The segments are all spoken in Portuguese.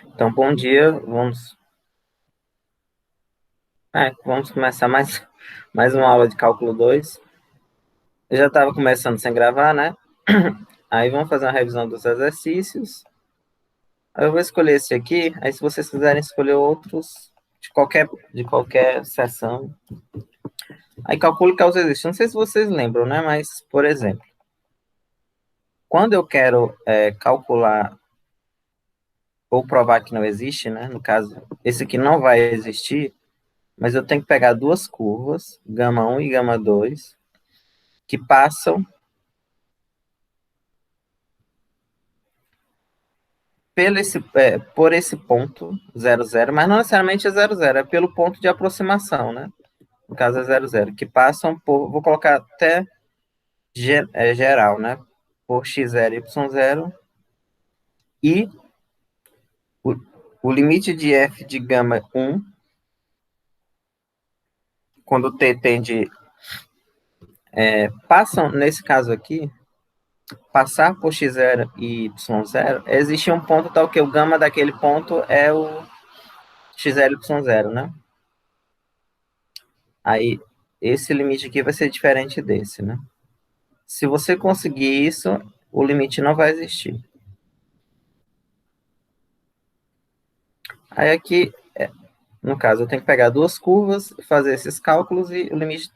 Então, bom dia. Vamos começar mais uma aula de cálculo 2. Eu já estava começando sem gravar, né? Aí vamos fazer uma revisão dos exercícios. Aí eu vou escolher esse aqui. Aí, se vocês quiserem escolher outros de qualquer sessão. Aí, calcule causa existe. Não sei se vocês lembram, né? Mas, por exemplo, quando eu quero calcular ou provar que não existe, né? No caso, esse aqui não vai existir, mas eu tenho que pegar duas curvas, gama um e gama 2, que passam por esse ponto 00, mas não necessariamente é 00, é pelo ponto de aproximação, né? No caso é 00, que passam por, vou colocar até geral, né? Por x0, y0, e o, o limite de f de gama 1, quando t tende, passam, nesse caso aqui, passar por x0 e y0, existe um ponto tal que o gama daquele ponto é o x0 e y0, né? Aí, esse limite aqui vai ser diferente desse, né? Se você conseguir isso, o limite não vai existir. Aí aqui, no caso, eu tenho que pegar duas curvas, fazer esses cálculos e o limite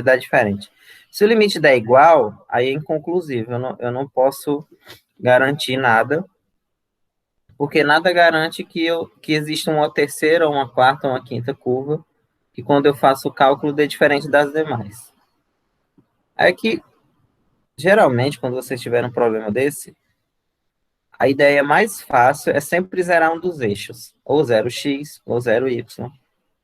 dá diferente. Se o limite der igual, aí é inconclusivo. Eu não posso garantir nada, porque nada garante que exista uma terceira, uma quarta, uma quinta curva, que quando eu faço o cálculo dê diferente das demais. Aí aqui, geralmente, quando vocês tiverem um problema desse, a ideia mais fácil é sempre zerar um dos eixos, ou 0x ou 0y.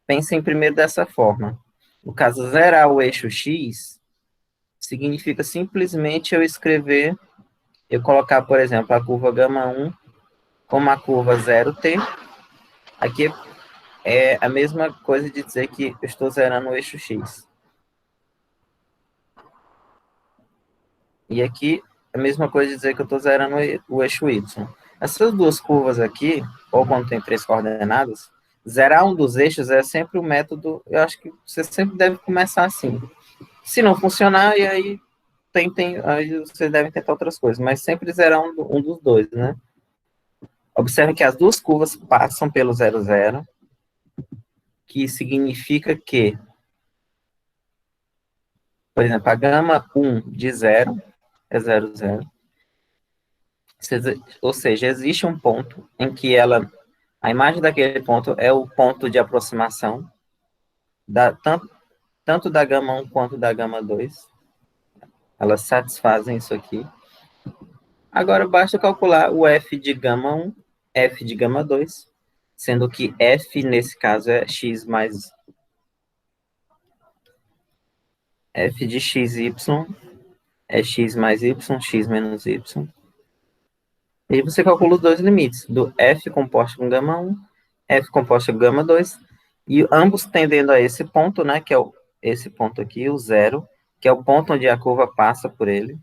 Pensem primeiro dessa forma. No caso, zerar o eixo x significa simplesmente eu colocar, por exemplo, a curva gama 1 como a curva 0t. Aqui é a mesma coisa de dizer que eu estou zerando o eixo x. E aqui é a mesma coisa de dizer que eu estou zerando o eixo y. Essas duas curvas aqui, ou quando tem três coordenadas, zerar um dos eixos é sempre o método, eu acho que você sempre deve começar assim. Se não funcionar, e aí aí vocês devem tentar outras coisas, mas sempre zerar um dos dois, né? Observe que as duas curvas passam pelo 00, que significa que, por exemplo, a gama 1 de 0 é 00, ou seja, existe um ponto em que a imagem daquele ponto é o ponto de aproximação, tanto da gama 1 quanto da gama 2. Elas satisfazem isso aqui. Agora basta calcular o f de gama 1, f de gama 2, sendo que f nesse caso é x mais f de xy é x mais y, x menos y. E você calcula os dois limites, do f composto com gama 1, f composto com gama 2, e ambos tendendo a esse ponto, né, que é esse ponto aqui, o zero, que é o ponto onde a curva passa por ele.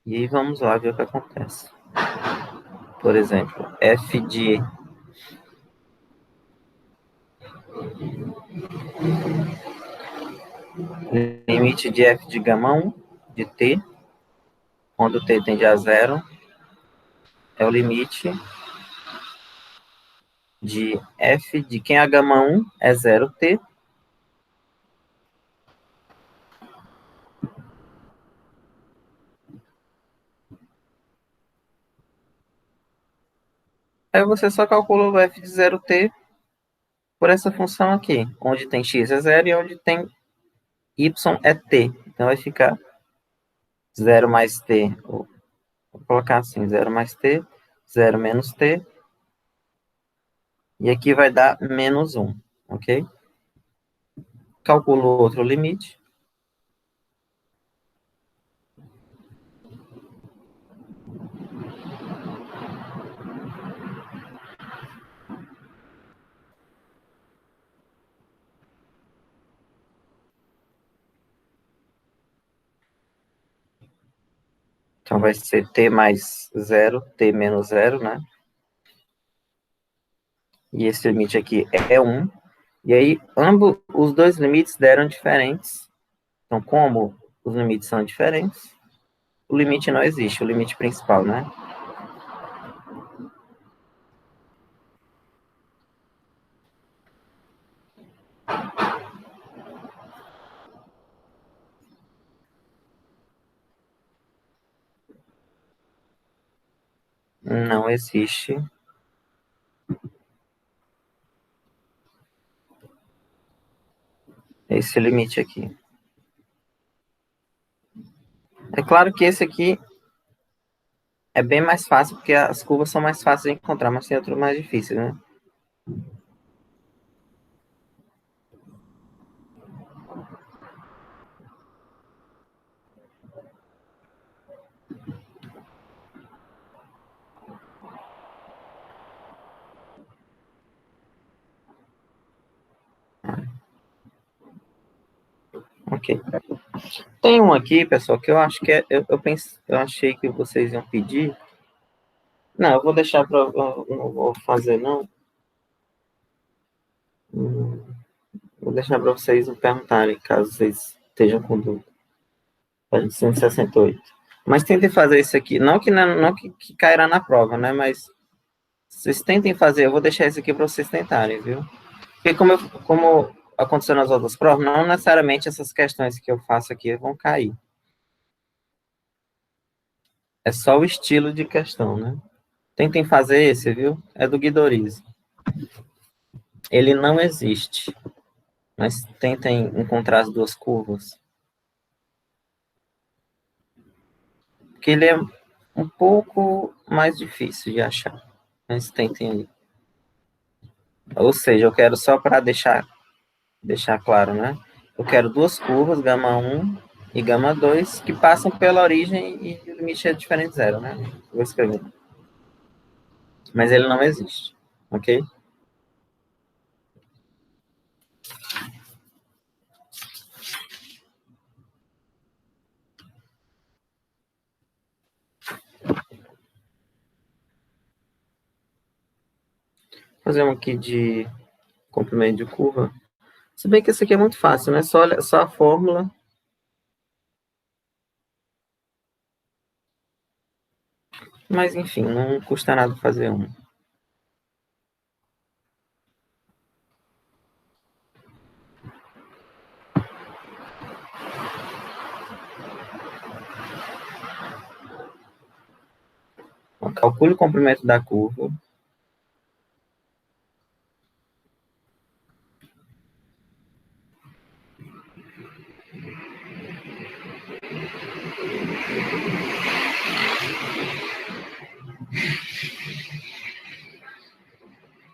E aí vamos lá ver o que acontece. Por exemplo, f de limite de f de gama 1 de t, quando t tende a zero, é o limite de f de quem a gama 1 é 0t, aí você só calcula o f de 0t por essa função aqui, onde tem x é 0 e onde tem y é t. Então vai ficar 0 mais t, vou colocar assim, 0 mais t, 0 menos t, e aqui vai dar menos 1, ok? Calculo o outro limite. Então, vai ser t mais 0, t menos 0, né? E esse limite aqui é 1. E aí, ambos os dois limites deram diferentes. Então, como os limites são diferentes, o limite não existe, o limite principal, né? Não existe esse limite aqui. É claro que esse aqui é bem mais fácil, porque as curvas são mais fáceis de encontrar, mas tem outros mais difíceis, né? Ok. Tem um aqui, pessoal, que eu acho que eu achei que vocês iam pedir. Não, eu vou deixar para. Não vou fazer, não. Vou deixar para vocês me perguntarem, caso vocês estejam com dúvida. Página 168. Mas tentem fazer isso aqui. Não que cairá na prova, né? Mas vocês tentem fazer. Eu vou deixar isso aqui para vocês tentarem, viu? Porque como aconteceu nas outras provas, não necessariamente essas questões que eu faço aqui vão cair. É só o estilo de questão, né? Tentem fazer esse, viu? É do Guidorizi. Ele não existe, mas tentem encontrar as duas curvas. Porque ele é um pouco mais difícil de achar. Mas tentem aí. Ou seja, eu quero só para deixar claro, né? Eu quero duas curvas, gama 1 e gama 2, que passam pela origem e o limite é diferente de zero, né? Vou escrever. Mas ele não existe, ok? Vou fazer um aqui de comprimento de curva. Se bem que esse aqui é muito fácil, né? Só a fórmula. Mas, enfim, não custa nada fazer um. Calcule o comprimento da curva.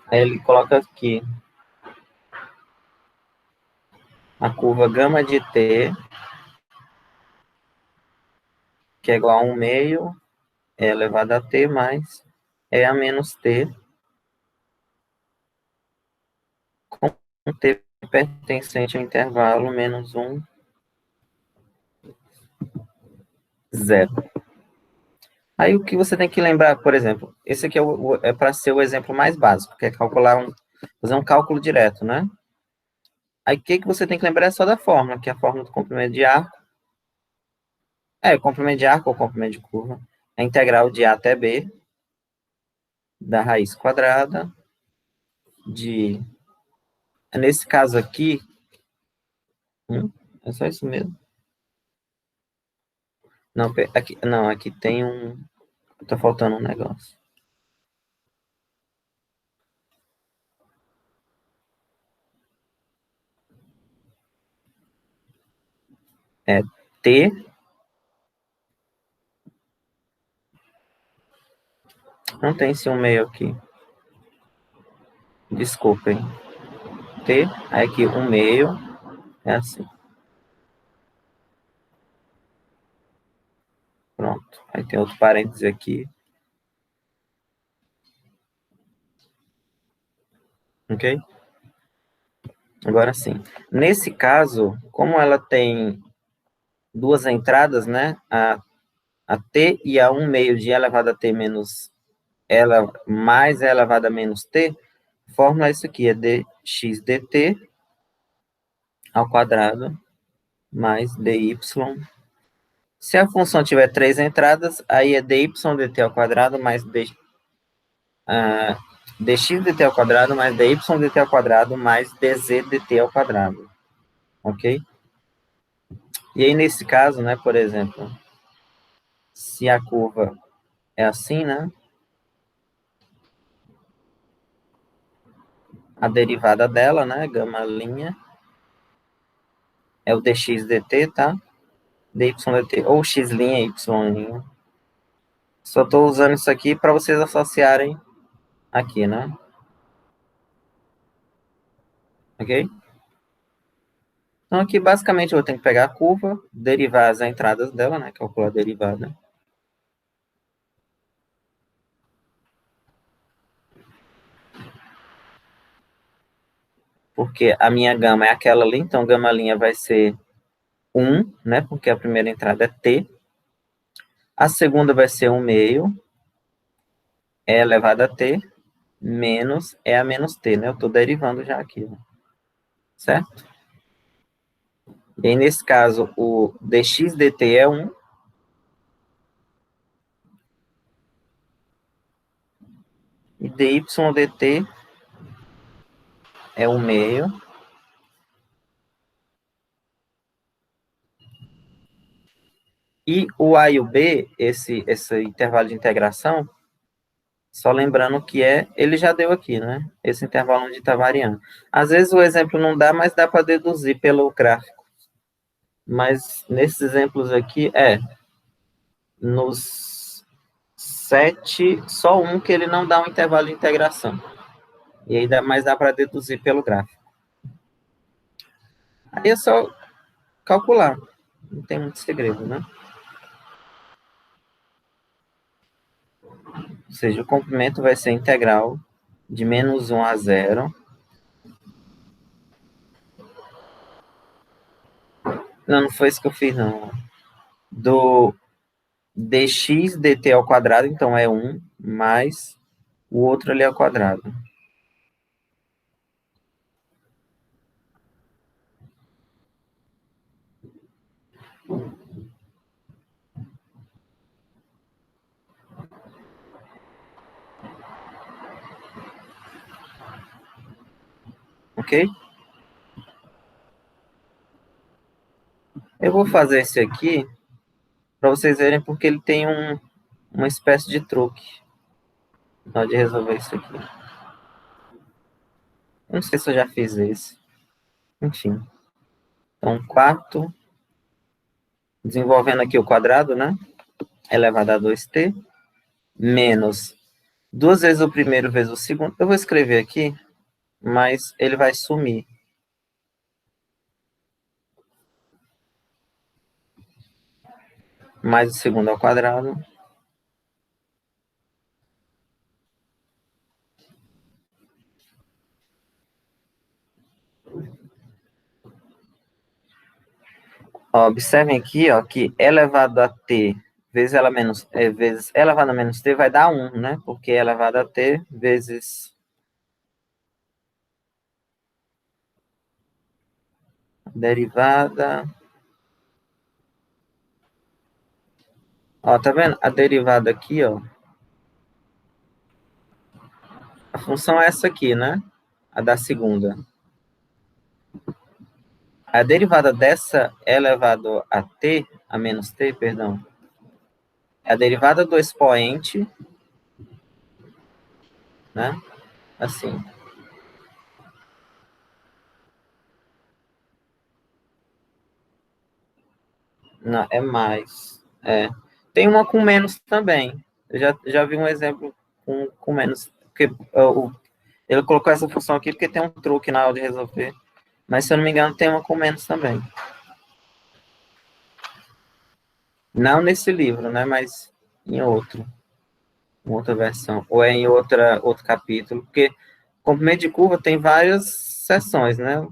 Aí ele coloca aqui a curva gama de t, que é igual a 1 meio, é elevado a t mais e a menos t, com t pertencente ao intervalo menos 1, 0. Aí o que você tem que lembrar, por exemplo, esse aqui é para ser o exemplo mais básico, que é fazer um cálculo direto, né? Aí o que você tem que lembrar é só da fórmula, que é a fórmula do comprimento de arco. O comprimento de arco ou comprimento de curva. A integral de A até B, da raiz quadrada, de... Nesse caso aqui, é só isso mesmo. Aqui tem um... Tá faltando um negócio. É T... Não tem esse um meio aqui. Desculpem. T, aí aqui um meio, é assim. Pronto. Aí tem outro parênteses aqui. Ok? Agora sim. Nesse caso, como ela tem duas entradas, né? a t e a 1 meio de e elevado a t menos ela mais e elevado a menos t, fórmula é isso aqui, é dx dt ao quadrado mais dy. Se a função tiver três entradas, aí é dy dt ao quadrado mais dx dt ao quadrado mais dy dt ao quadrado mais dz dt ao quadrado. Ok? E aí, nesse caso, né, por exemplo, se a curva é assim, né, a derivada dela, né, gama' é o dx dt, tá? dy dt, ou x', y'. Só estou usando isso aqui para vocês associarem aqui, né? Ok? Então, aqui, basicamente, eu tenho que pegar a curva, derivar as entradas dela, né? Calcular a derivada. Porque a minha gama é aquela ali, então gama' vai ser 1, né? Porque a primeira entrada é t. A segunda vai ser 1 meio, e elevado a t, menos e a menos t, né? Eu estou derivando já aqui, né? Certo? E aí, nesse caso, o dx dt é 1, e dy dt é 1 meio. E o A e o B, esse intervalo de integração, só lembrando que ele já deu aqui, né? Esse intervalo onde está variando. Às vezes o exemplo não dá, mas dá para deduzir pelo gráfico. Mas nesses exemplos aqui, nos 7, só um que ele não dá um intervalo de integração. E aí mais dá para deduzir pelo gráfico. Aí é só calcular. Não tem muito segredo, né? Ou seja, o comprimento vai ser integral de menos 1 a 0. Não, não foi isso que eu fiz, não. Do dx dt ao quadrado, então é 1, mais o outro ali ao quadrado. Ok? Eu vou fazer esse aqui para vocês verem porque ele tem uma espécie de truque na hora de resolver isso aqui. Eu não sei se eu já fiz esse. Enfim. Então, quarto, desenvolvendo aqui o quadrado, né? Elevado a 2t, menos duas vezes o primeiro vezes o segundo. Eu vou escrever aqui, mas ele vai sumir. Mais o segundo ao quadrado. Ó, observem aqui, ó, que elevado a t vezes vezes elevado a menos t vai dar 1, né? Porque elevado a t vezes derivada. Ó, tá vendo? A derivada aqui, ó. A função é essa aqui, né? A da segunda. A derivada dessa elevado a t, a menos t, perdão, é a derivada do expoente, né? Assim. Não, é mais. É. Tem uma com menos também. Eu já vi um exemplo com menos. Porque ele colocou essa função aqui porque tem um truque na hora de resolver. Mas, se eu não me engano, tem uma com menos também. Não nesse livro, né? Mas em outro. Em outra versão. Ou é em outro capítulo. Porque comprimento de curva tem várias seções, né?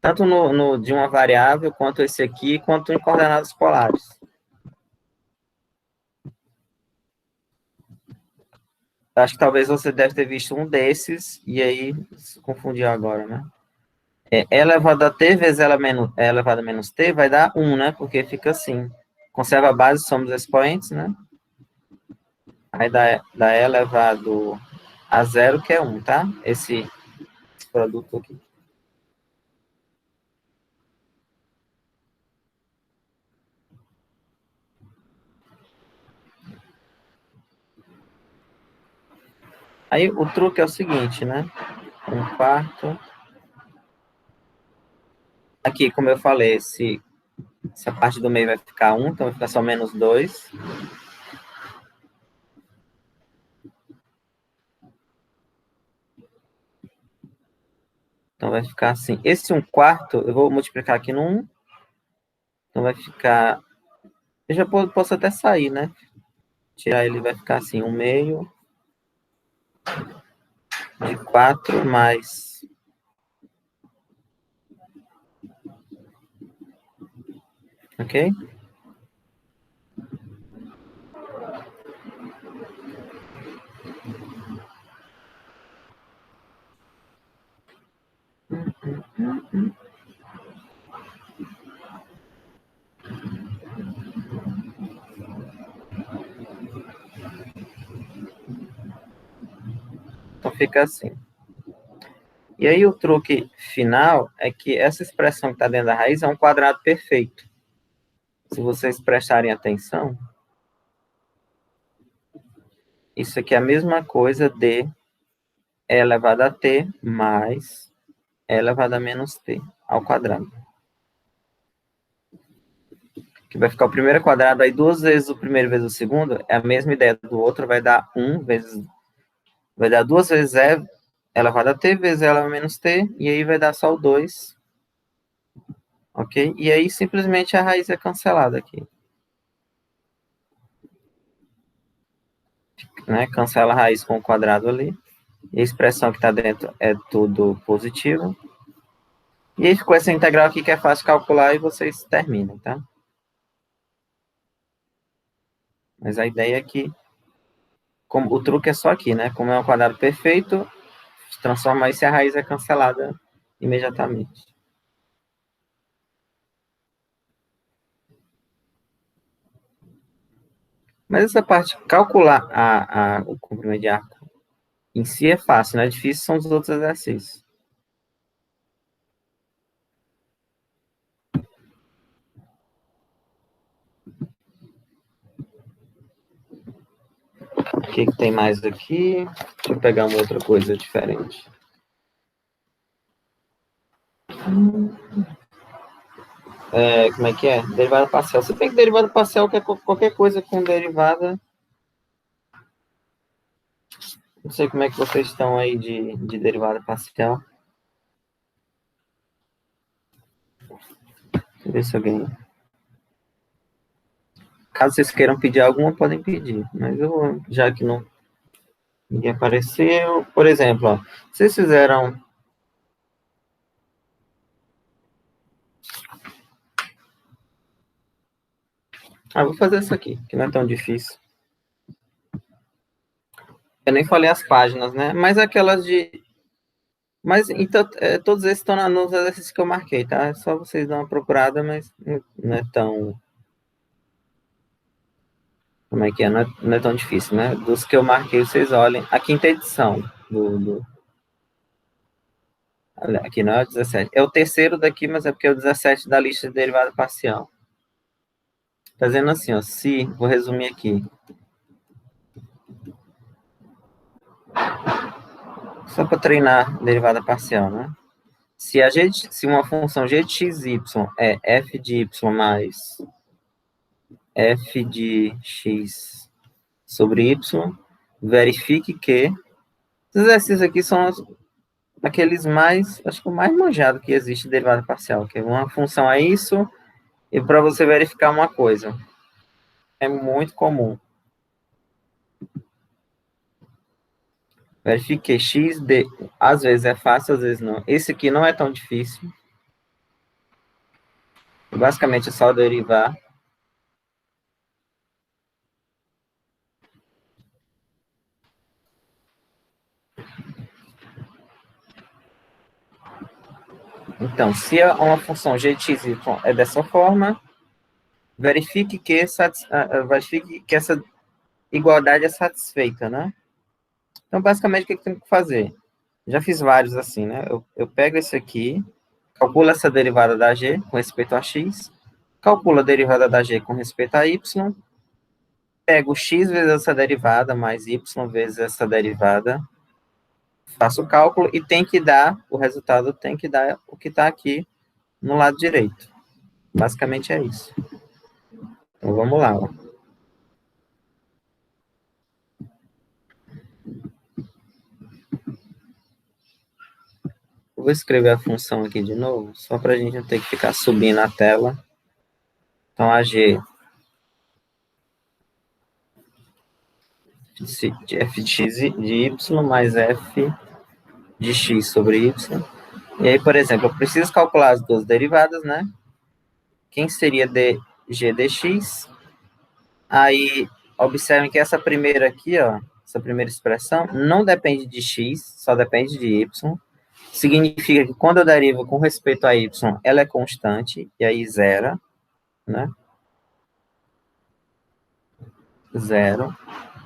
Tanto no de uma variável, quanto esse aqui, quanto em coordenadas polares. Acho que talvez você deve ter visto um desses, e aí se confundiu agora, né? E elevado a t vezes e elevado a menos t vai dar 1, né? Porque fica assim. Conserva a base, somos expoentes, né? Aí dá e elevado a zero, que é 1, tá? Esse produto aqui. Aí o truque é o seguinte, né? 1/4. Aqui, como eu falei, se a parte do meio vai ficar 1, então vai ficar só menos 2. Então vai ficar assim. Esse 1/4, eu vou multiplicar aqui no 1. Então vai ficar... Eu já posso até sair, né? Tirar ele, vai ficar assim, 1/2 de 4 mais... Ok? Então fica assim. E aí o truque final é que essa expressão que está dentro da raiz é um quadrado perfeito. Se vocês prestarem atenção, isso aqui é a mesma coisa de e elevado a t mais e elevado a menos t ao quadrado. Que vai ficar o primeiro quadrado, aí 2 vezes o primeiro vezes o segundo, é a mesma ideia do outro, vai dar 1 vezes... Vai dar 2 vezes e elevado a t vezes e elevado a menos t, e aí vai dar só o 2, ok? E aí simplesmente a raiz é cancelada aqui. Né? Cancela a raiz com o quadrado ali. E a expressão que está dentro é tudo positivo. E aí ficou essa integral aqui que é fácil calcular e vocês terminam, tá? Mas a ideia é que, como, o truque é só aqui, né? Como é um quadrado perfeito, transforma isso e a raiz é cancelada imediatamente. Mas essa parte, calcular o comprimento de arco em si é fácil, né? Difícil são os outros exercícios. O que, que tem mais aqui? Deixa eu pegar uma outra coisa diferente. Como é que é? Derivada parcial. Você tem que derivada parcial, que é qualquer coisa com derivada. Não sei como é que vocês estão aí de derivada parcial. Deixa eu ver se alguém... Caso vocês queiram pedir alguma, podem pedir. Mas eu, já que não ninguém apareceu... Por exemplo, ó, vocês fizeram... vou fazer isso aqui, que não é tão difícil. Eu nem falei as páginas, né? Mas aquelas de... Mas então, todos esses estão nos exercícios que eu marquei, tá? É só vocês dar uma procurada, mas não é tão... Como é que é? Não é tão difícil, né? Dos que eu marquei, vocês olhem. A quinta edição aqui não é o 17. É o terceiro daqui, mas é porque é o 17 da lista de derivada parcial. Fazendo assim, ó. Se, vou resumir aqui. Só para treinar derivada parcial, né? Se uma função g de x, y é f de y mais f de x sobre y, verifique que... Esses exercícios aqui são aqueles mais... Acho que o mais manjado que existe de derivada parcial, que é uma função é isso, e para você verificar uma coisa. É muito comum. Verifique x, às vezes é fácil, às vezes não. Esse aqui não é tão difícil. Basicamente é só derivar. Então, se uma função g de x, y é dessa forma, verifique que essa igualdade é satisfeita, né? Então, basicamente, o que eu tenho que fazer? Já fiz vários assim, né? Eu pego esse aqui, calculo essa derivada da g com respeito a x, calculo a derivada da g com respeito a y, pego x vezes essa derivada mais y vezes essa derivada, faço o cálculo e tem que dar, o resultado tem que dar o que está aqui no lado direito. Basicamente é isso. Então, vamos lá. Ó. Eu vou escrever a função aqui de novo, só para a gente não ter que ficar subindo a tela. Então, a g de f de x de y mais f de x sobre y. E aí, por exemplo, eu preciso calcular as duas derivadas, né? Quem seria dg dx? Aí, observem que essa primeira aqui, ó, essa primeira expressão, não depende de x, só depende de y. Significa que quando eu derivo com respeito a y, ela é constante, e aí zero, né? Zero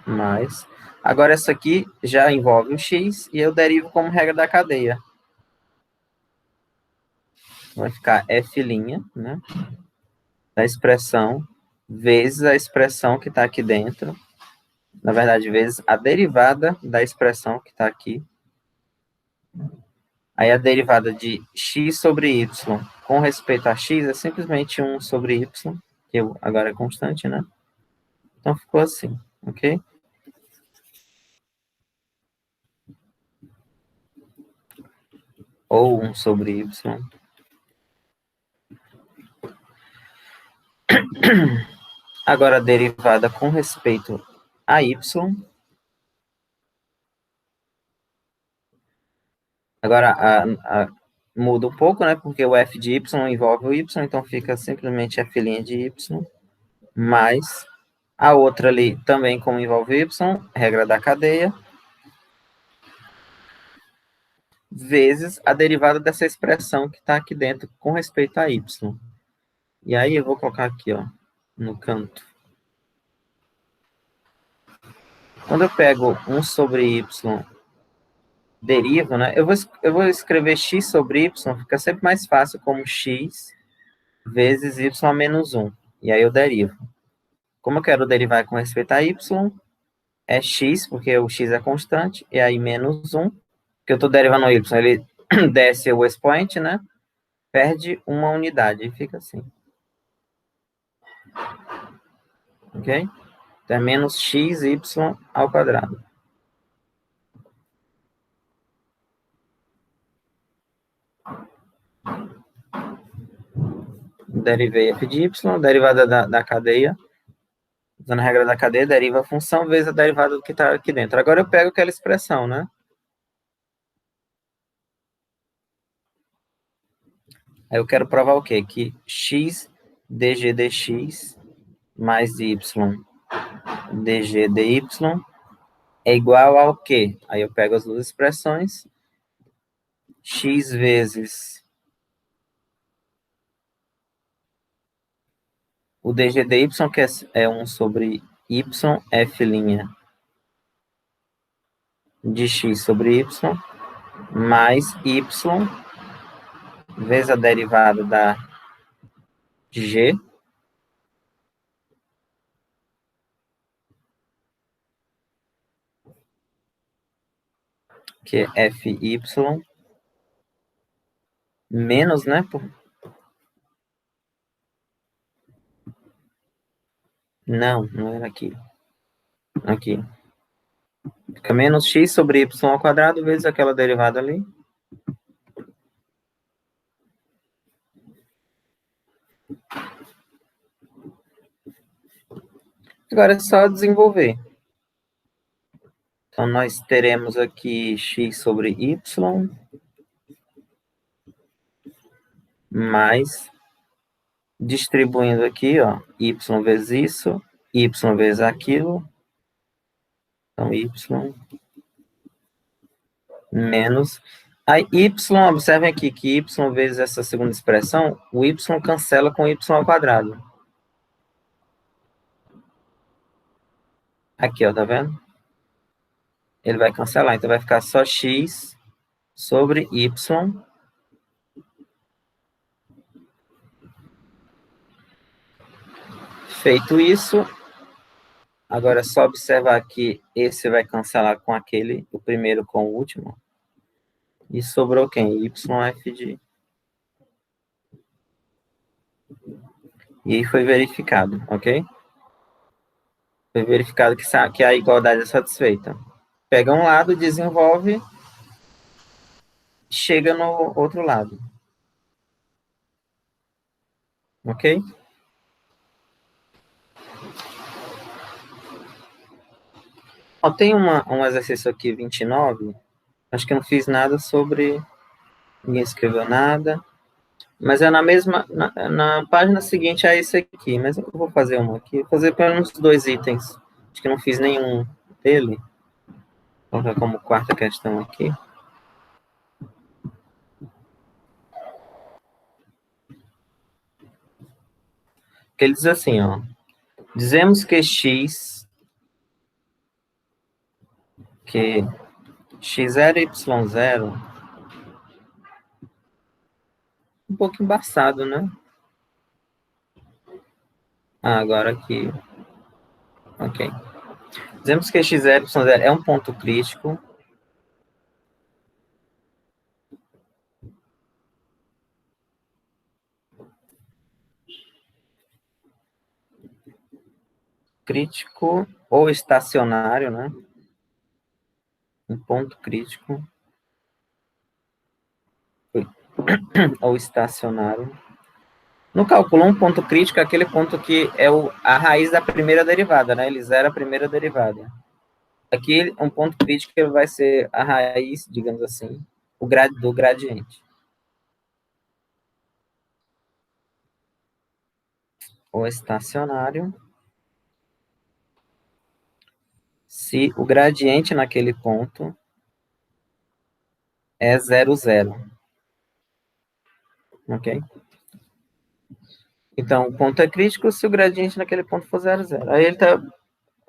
mais. Agora, essa aqui já envolve o x, e eu derivo como regra da cadeia. Vai ficar f', né? Da expressão, vezes a expressão que está aqui dentro. Na verdade, vezes a derivada da expressão que está aqui. Aí a derivada de x sobre y com respeito a x é simplesmente 1 sobre y, que agora é constante, né? Então ficou assim, ok? Ou 1 sobre y. Agora a derivada com respeito a y. Agora muda um pouco, né? Porque o f de y envolve o y, então fica simplesmente f' de y, mais a outra ali também como envolve y, regra da cadeia, vezes a derivada dessa expressão que está aqui dentro com respeito a y. E aí eu vou colocar aqui, ó, no canto. Quando eu pego 1 sobre y, derivo, né? Eu vou escrever x sobre y, fica sempre mais fácil como x vezes y menos 1. E aí eu derivo. Como eu quero derivar com respeito a y, é x, porque o x é constante, e aí menos 1, que eu estou derivando o y, ele desce o expoente, né? Perde uma unidade, e fica assim. Ok? Então é menos xy ao quadrado. Derivei f de y, derivada da cadeia, usando a regra da cadeia, deriva a função vezes a derivada do que está aqui dentro. Agora eu pego aquela expressão, né? Aí eu quero provar o quê? Que x dg dx mais y dg dy é igual ao quê? Aí eu pego as duas expressões, x vezes o dg dy, que é 1 sobre y, f' de x sobre y, mais y vezes a derivada de g, que é fy, menos, né? Não era aqui. Aqui. Fica menos x sobre y ao quadrado vezes aquela derivada ali. Agora é só desenvolver. Então, nós teremos aqui x sobre y mais, distribuindo aqui, ó, y vezes isso, y vezes aquilo. Então, y menos. Aí, y, observem aqui que y vezes essa segunda expressão, o y cancela com y ao quadrado. Aqui, ó, tá vendo? Ele vai cancelar, então vai ficar só x sobre y. Feito isso, agora é só observar que esse vai cancelar com aquele, o primeiro com o último. E sobrou quem? YF de... E aí foi verificado, ok? Foi verificado que a igualdade é satisfeita. Pega um lado, desenvolve, chega no outro lado. Ok? Ó, tem um exercício aqui, 29. Acho que eu não fiz nada sobre... Ninguém escreveu nada. Mas é na mesma... Na página seguinte é esse aqui. Mas eu vou fazer um aqui. Vou fazer pelo menos 2 itens. Acho que eu não fiz nenhum dele. Vou colocar como quarta questão aqui. Que ele diz assim, ó. Dizemos que x... Que x0 e y0... Um pouco embaçado, né? Ah, agora aqui. Ok. Dizemos que x0 e y0 é um ponto crítico. Crítico ou estacionário, né? Um ponto crítico ou estacionário. No cálculo, um ponto crítico é aquele ponto que é a raiz da primeira derivada, né? Ele zera a primeira derivada. Aqui, um ponto crítico ele vai ser a raiz, digamos assim, do gradiente. Ou estacionário, se o gradiente naquele ponto é 0, 0. Ok? Então, o ponto é crítico se o gradiente naquele ponto for 0, 0. Aí ele tá,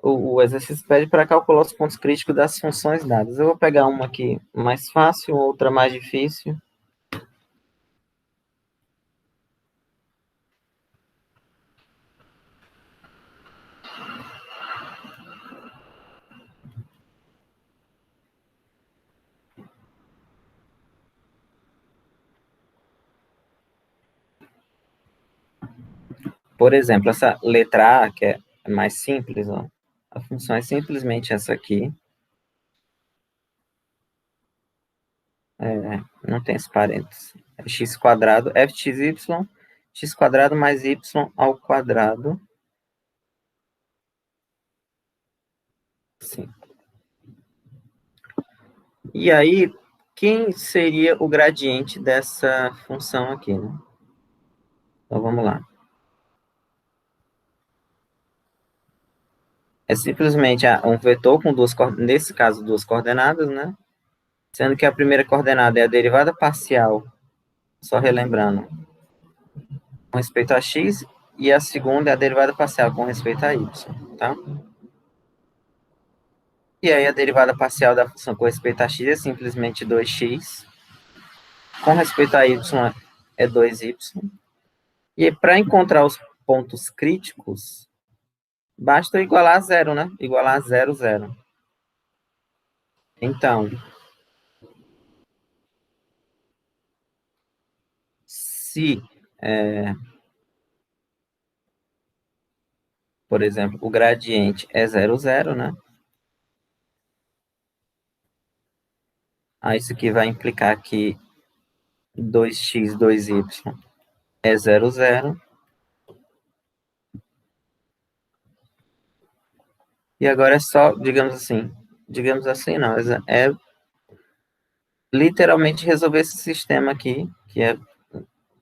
o exercício pede para calcular os pontos críticos das funções dadas. Eu vou pegar uma aqui mais fácil, outra mais difícil. Por exemplo, essa letra A, que é mais simples, ó, a função é simplesmente essa aqui. Não tem esse parênteses. É x quadrado, f de y, x quadrado mais y ao quadrado. Sim. E aí, quem seria o gradiente dessa função aqui, né? Então, vamos lá. É simplesmente um vetor com nesse caso, duas coordenadas, né? Sendo que a primeira coordenada é a derivada parcial, só relembrando, com respeito a x, e a segunda é a derivada parcial com respeito a y, tá? E aí a derivada parcial da função com respeito a x é simplesmente 2x, com respeito a y é 2y, e para encontrar os pontos críticos, basta igualar a zero, né? Igualar a 0, 0. Então, se, por exemplo, o gradiente é 0, 0, né? Aí isso aqui vai implicar que 2x, 2y é 0, 0. E agora é só, digamos assim não, é literalmente resolver esse sistema aqui, que é,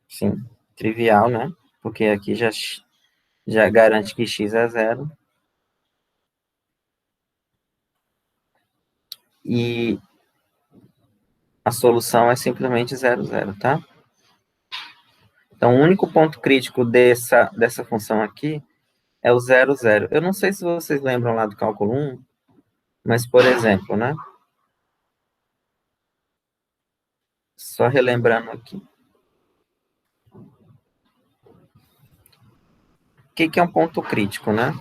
sim, trivial, né? Porque aqui já garante que x é 0. E a solução é simplesmente 0, 0, tá? Então, o único ponto crítico dessa função aqui é o 0, 0. Eu não sei se vocês lembram lá do cálculo 1, mas, por exemplo, né? Só relembrando aqui. O que é um ponto crítico, né?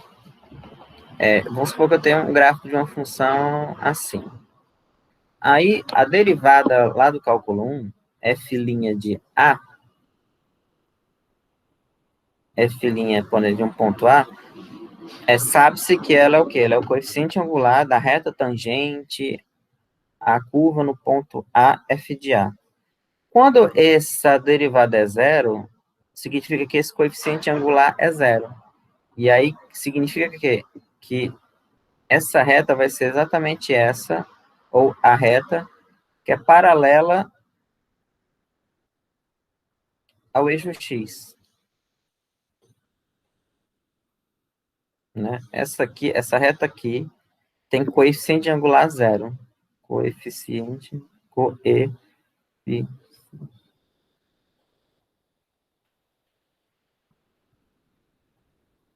Vamos supor que eu tenho um gráfico de uma função assim. Aí, a derivada lá do cálculo 1, f' de A, f' de um ponto A, sabe-se que ela é o quê? Ela é o coeficiente angular da reta tangente à curva no ponto A, f de A. Quando essa derivada é zero, significa que esse coeficiente angular é zero. E aí, significa que essa reta vai ser exatamente essa, ou a reta, que é paralela ao eixo x. Né? Essa reta aqui, tem coeficiente angular zero. Coeficiente,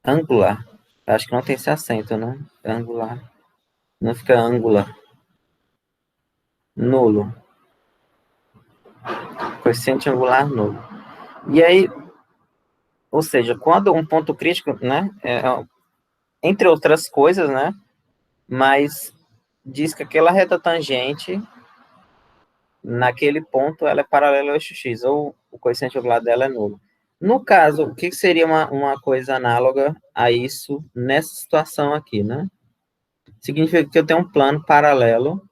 angular. Acho que não tem esse acento, né? Angular. Não fica angular. Nulo. Coeficiente angular nulo. E aí, ou seja, quando um ponto crítico, né? Entre outras coisas, né? Mas diz que aquela reta tangente, naquele ponto, ela é paralela ao eixo x, ou o coeficiente angular dela é nulo. No caso, o que seria uma coisa análoga a isso nessa situação aqui, né? Significa que eu tenho um plano paralelo,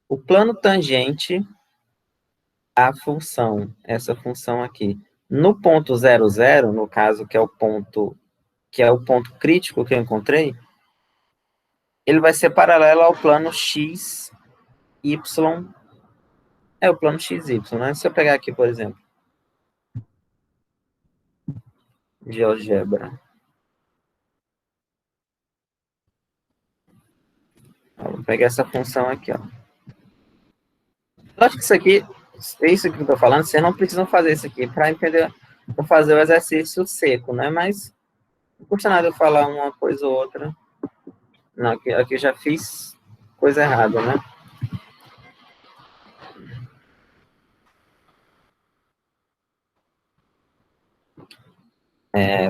o plano tangente à função, essa função aqui. No ponto 0, 0, no caso, que é o ponto crítico que eu encontrei, ele vai ser paralelo ao plano x, y, o plano x, y, né? Se eu pegar aqui, por exemplo, GeoGebra. Vou pegar essa função aqui, ó. Eu acho que isso que eu tô falando, vocês não precisam fazer isso aqui para entender, para fazer o exercício seco, né? Mas não custa nada eu falar uma coisa ou outra. Não, aqui eu já fiz coisa errada, né?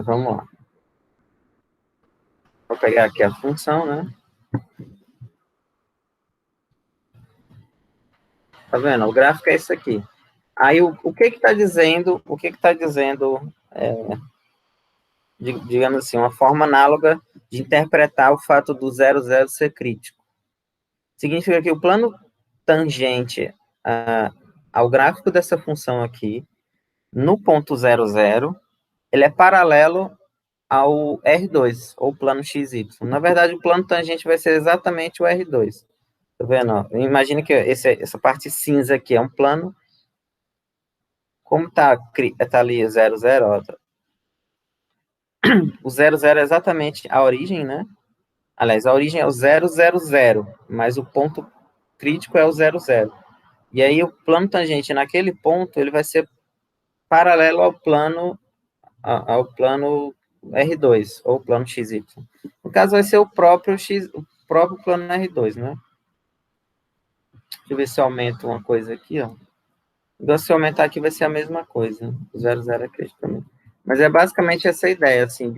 Vamos lá. Vou pegar aqui a função, né? Tá vendo? O gráfico é esse aqui. Aí, o que está dizendo, digamos assim, uma forma análoga de interpretar o fato do 0, 0 ser crítico. Significa que o plano tangente ao gráfico dessa função aqui, no ponto 0, 0, ele é paralelo ao R2, ou plano XY. Na verdade, o plano tangente vai ser exatamente o R2. Tá vendo? Imagina que essa parte cinza aqui é um plano. Como tá ali 0, 0, ó, o 0, 0 é exatamente a origem, né? Aliás, a origem é o 0, 0, 0, mas o ponto crítico é o 0, 0. E aí o plano tangente naquele ponto, ele vai ser paralelo ao plano R2, ou plano XY. No caso, vai ser o próprio plano R2, né? Deixa eu ver se eu aumento uma coisa aqui, ó. Então, se eu aumentar aqui, vai ser a mesma coisa. O 0, 0 é crítico também. Mas é basicamente essa ideia, assim,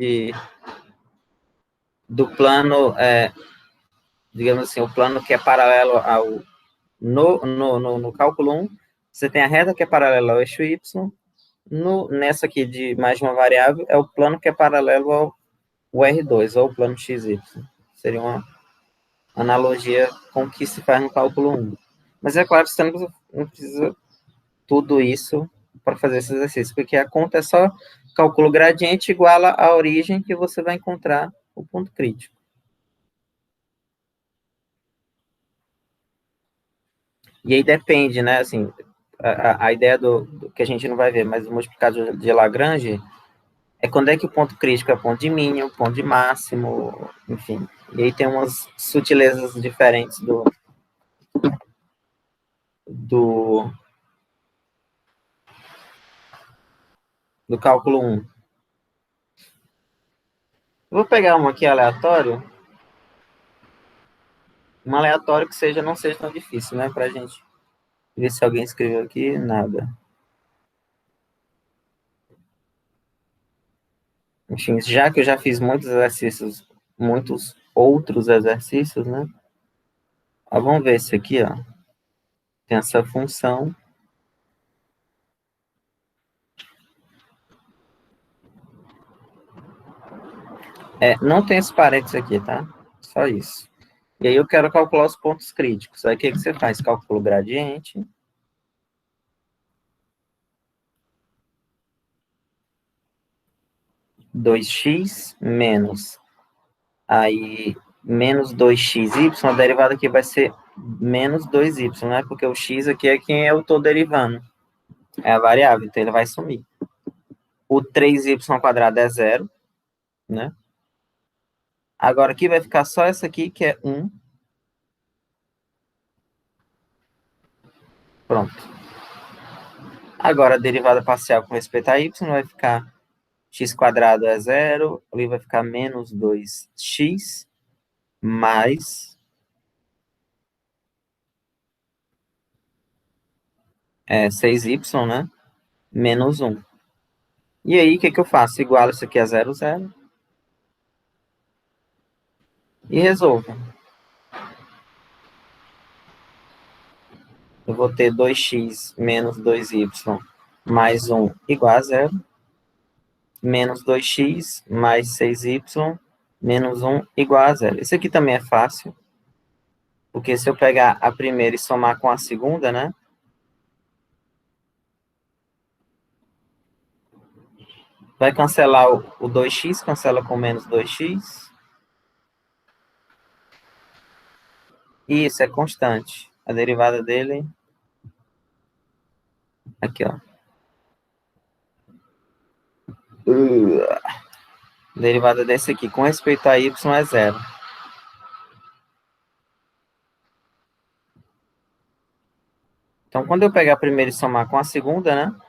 do plano, digamos assim, o plano que é paralelo ao... No cálculo 1, você tem a reta que é paralela ao eixo Y. Nessa aqui de mais de uma variável, é o plano que é paralelo ao R2, ou o plano XY. Seria uma analogia com o que se faz no cálculo 1. Mas é claro que você não precisa tudo isso para fazer esse exercício, porque a conta é só cálculo gradiente igual à origem que você vai encontrar o ponto crítico. E aí depende, né, assim, a ideia do que a gente não vai ver, mas o multiplicador de Lagrange é quando é que o ponto crítico é ponto de mínimo, ponto de máximo, enfim. E aí tem umas sutilezas diferentes do cálculo 1. Vou pegar um aqui aleatório, um aleatório que seja, não seja tão difícil, né? Pra gente ver se alguém escreveu aqui, nada. Enfim, já que eu já fiz muitos exercícios, muitos outros exercícios, né? Vamos ver esse aqui, ó. Tem essa função. Não tem esse parênteses aqui, tá? Só isso. E aí eu quero calcular os pontos críticos. Aí o que você faz? Calcula o gradiente. Dois x menos aí menos 2xy, a derivada aqui vai ser menos 2y, né? Porque o x aqui é quem eu estou derivando. É a variável, então ele vai sumir. O 3y² é zero, né? Agora aqui vai ficar só essa aqui, que é 1. Pronto. Agora a derivada parcial com respeito a y vai ficar x² é zero, ali vai ficar menos 2x mais 6y, né? Menos 1. E aí, o que eu faço? Igualo isso aqui a zero, zero. E resolvo. Eu vou ter 2x menos 2y mais 1 igual a zero. Menos 2x mais 6y menos 1 igual a zero. Isso aqui também é fácil. Porque se eu pegar a primeira e somar com a segunda, né? Vai cancelar o 2x, cancela com menos 2x. E isso é constante. A derivada dele, aqui, ó. A derivada desse aqui, com respeito a y, é zero. Então, quando eu pegar a primeira e somar com a segunda, né?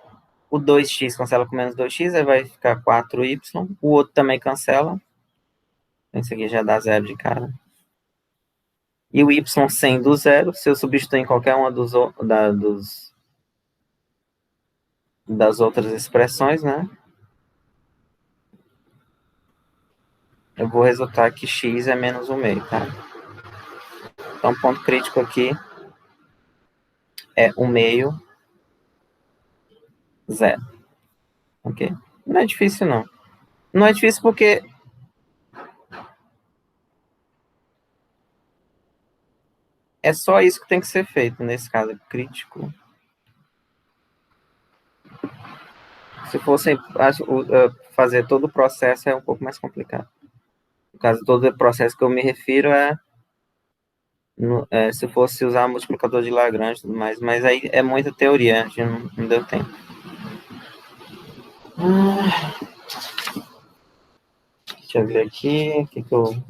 O 2x cancela com menos 2x, aí vai ficar 4y. O outro também cancela. Esse aqui já dá zero de cara. E o y sendo zero, se eu substituir em qualquer uma das outras expressões, né? Eu vou resultar que x é menos 1/2, tá? Então, o ponto crítico aqui é 1/2, zero. Ok? Não é difícil, não. Não é difícil porque é só isso que tem que ser feito nesse caso crítico. Se fosse fazer todo o processo, é um pouco mais complicado. No caso, todo o processo que eu me refiro se fosse usar multiplicador de Lagrange e tudo mais, mas aí é muita teoria, a gente não deu tempo. Deixa eu ver aqui, o que eu... Vou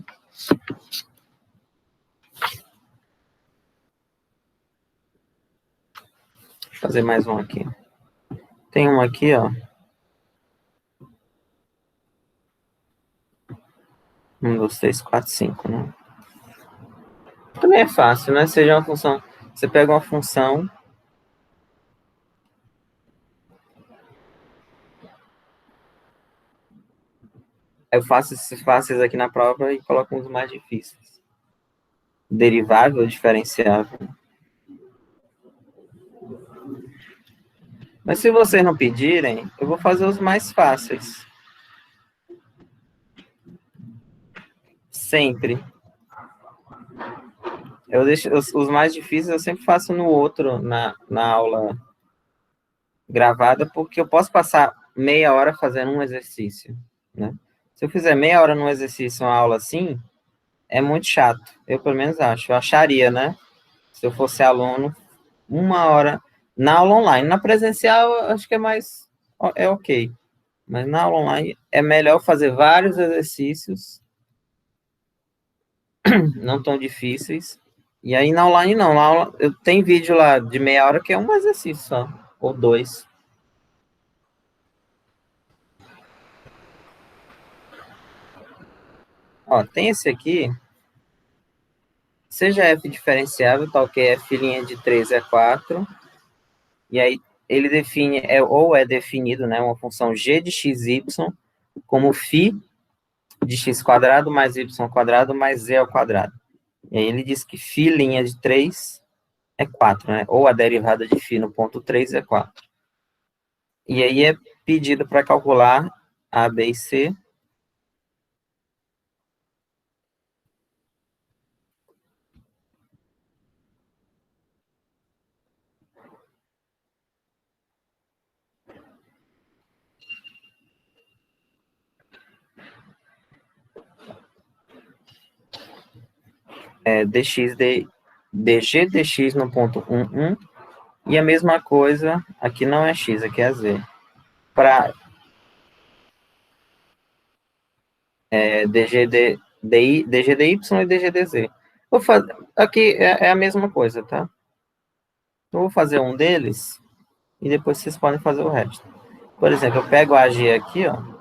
fazer mais um aqui. Tem um aqui, ó. 1, 2, 3, 4, 5, né? Também é fácil, né? Seja uma função... Você pega uma função... Eu faço esses fáceis aqui na prova e coloco uns mais difíceis. Derivável, diferenciável. Mas se vocês não pedirem, eu vou fazer os mais fáceis. Sempre. Eu deixo os mais difíceis, eu sempre faço no outro, na aula gravada, porque eu posso passar meia hora fazendo um exercício, né? Se eu fizer meia hora num exercício, uma aula assim, é muito chato. Eu, pelo menos, acho. Eu acharia, né? Se eu fosse aluno, uma hora na aula online. Na presencial, eu acho que é mais... É ok. Mas na aula online, é melhor fazer vários exercícios, não tão difíceis, E aí na online não, na aula, eu tenho vídeo lá de meia hora que é um exercício só, ou dois. Ó, tem esse aqui, seja f diferenciável, tal que f' de 3 é 4, e aí ele define, ou é definido, né, uma função g de xy como φ de x quadrado mais y quadrado mais z ao quadrado. E aí ele diz que φ' de 3 é 4, né? Ou a derivada de φ no ponto 3 é 4. E aí é pedido para calcular A, B e C. Dg dx no ponto 1, 1. E a mesma coisa, aqui não é x, aqui é z. Para dg, dg dy e dg dz. Aqui é a mesma coisa, tá? Eu vou fazer um deles e depois vocês podem fazer o resto. Por exemplo, eu pego a g aqui, ó.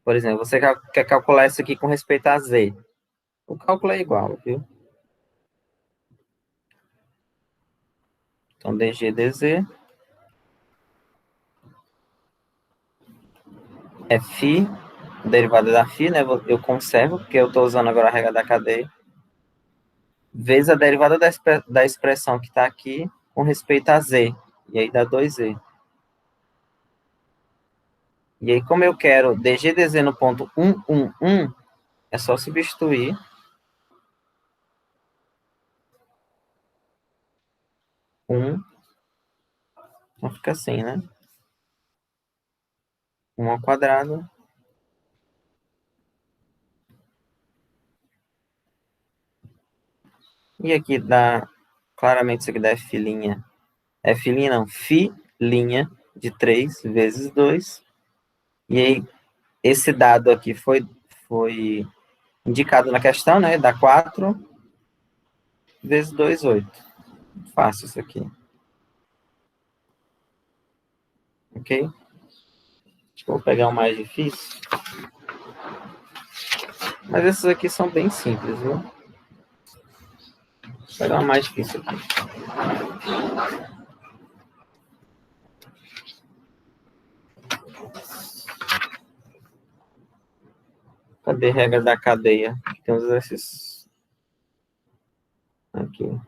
Por exemplo, você quer calcular isso aqui com respeito a z. O cálculo é igual, viu? Então, dg dz é φ, derivada da φ, né? Eu conservo, porque eu estou usando agora a regra da cadeia, vezes a derivada da expressão que está aqui com respeito a z. E aí dá 2z. E aí, como eu quero dg dz no ponto 1, 1, 1, é só substituir 1, então fica assim, né? 1 ao quadrado. E aqui dá, claramente isso aqui dá f', f' não, φ' de 3 vezes 2. E aí, esse dado aqui foi indicado na questão, né? Dá 4 vezes 2, 8. Fácil isso aqui, ok? Acho que eu vou pegar o mais difícil. Mas esses aqui são bem simples, viu? Vou pegar o mais difícil aqui. Cadê a regra da cadeia? Aqui tem uns exercícios. Aqui.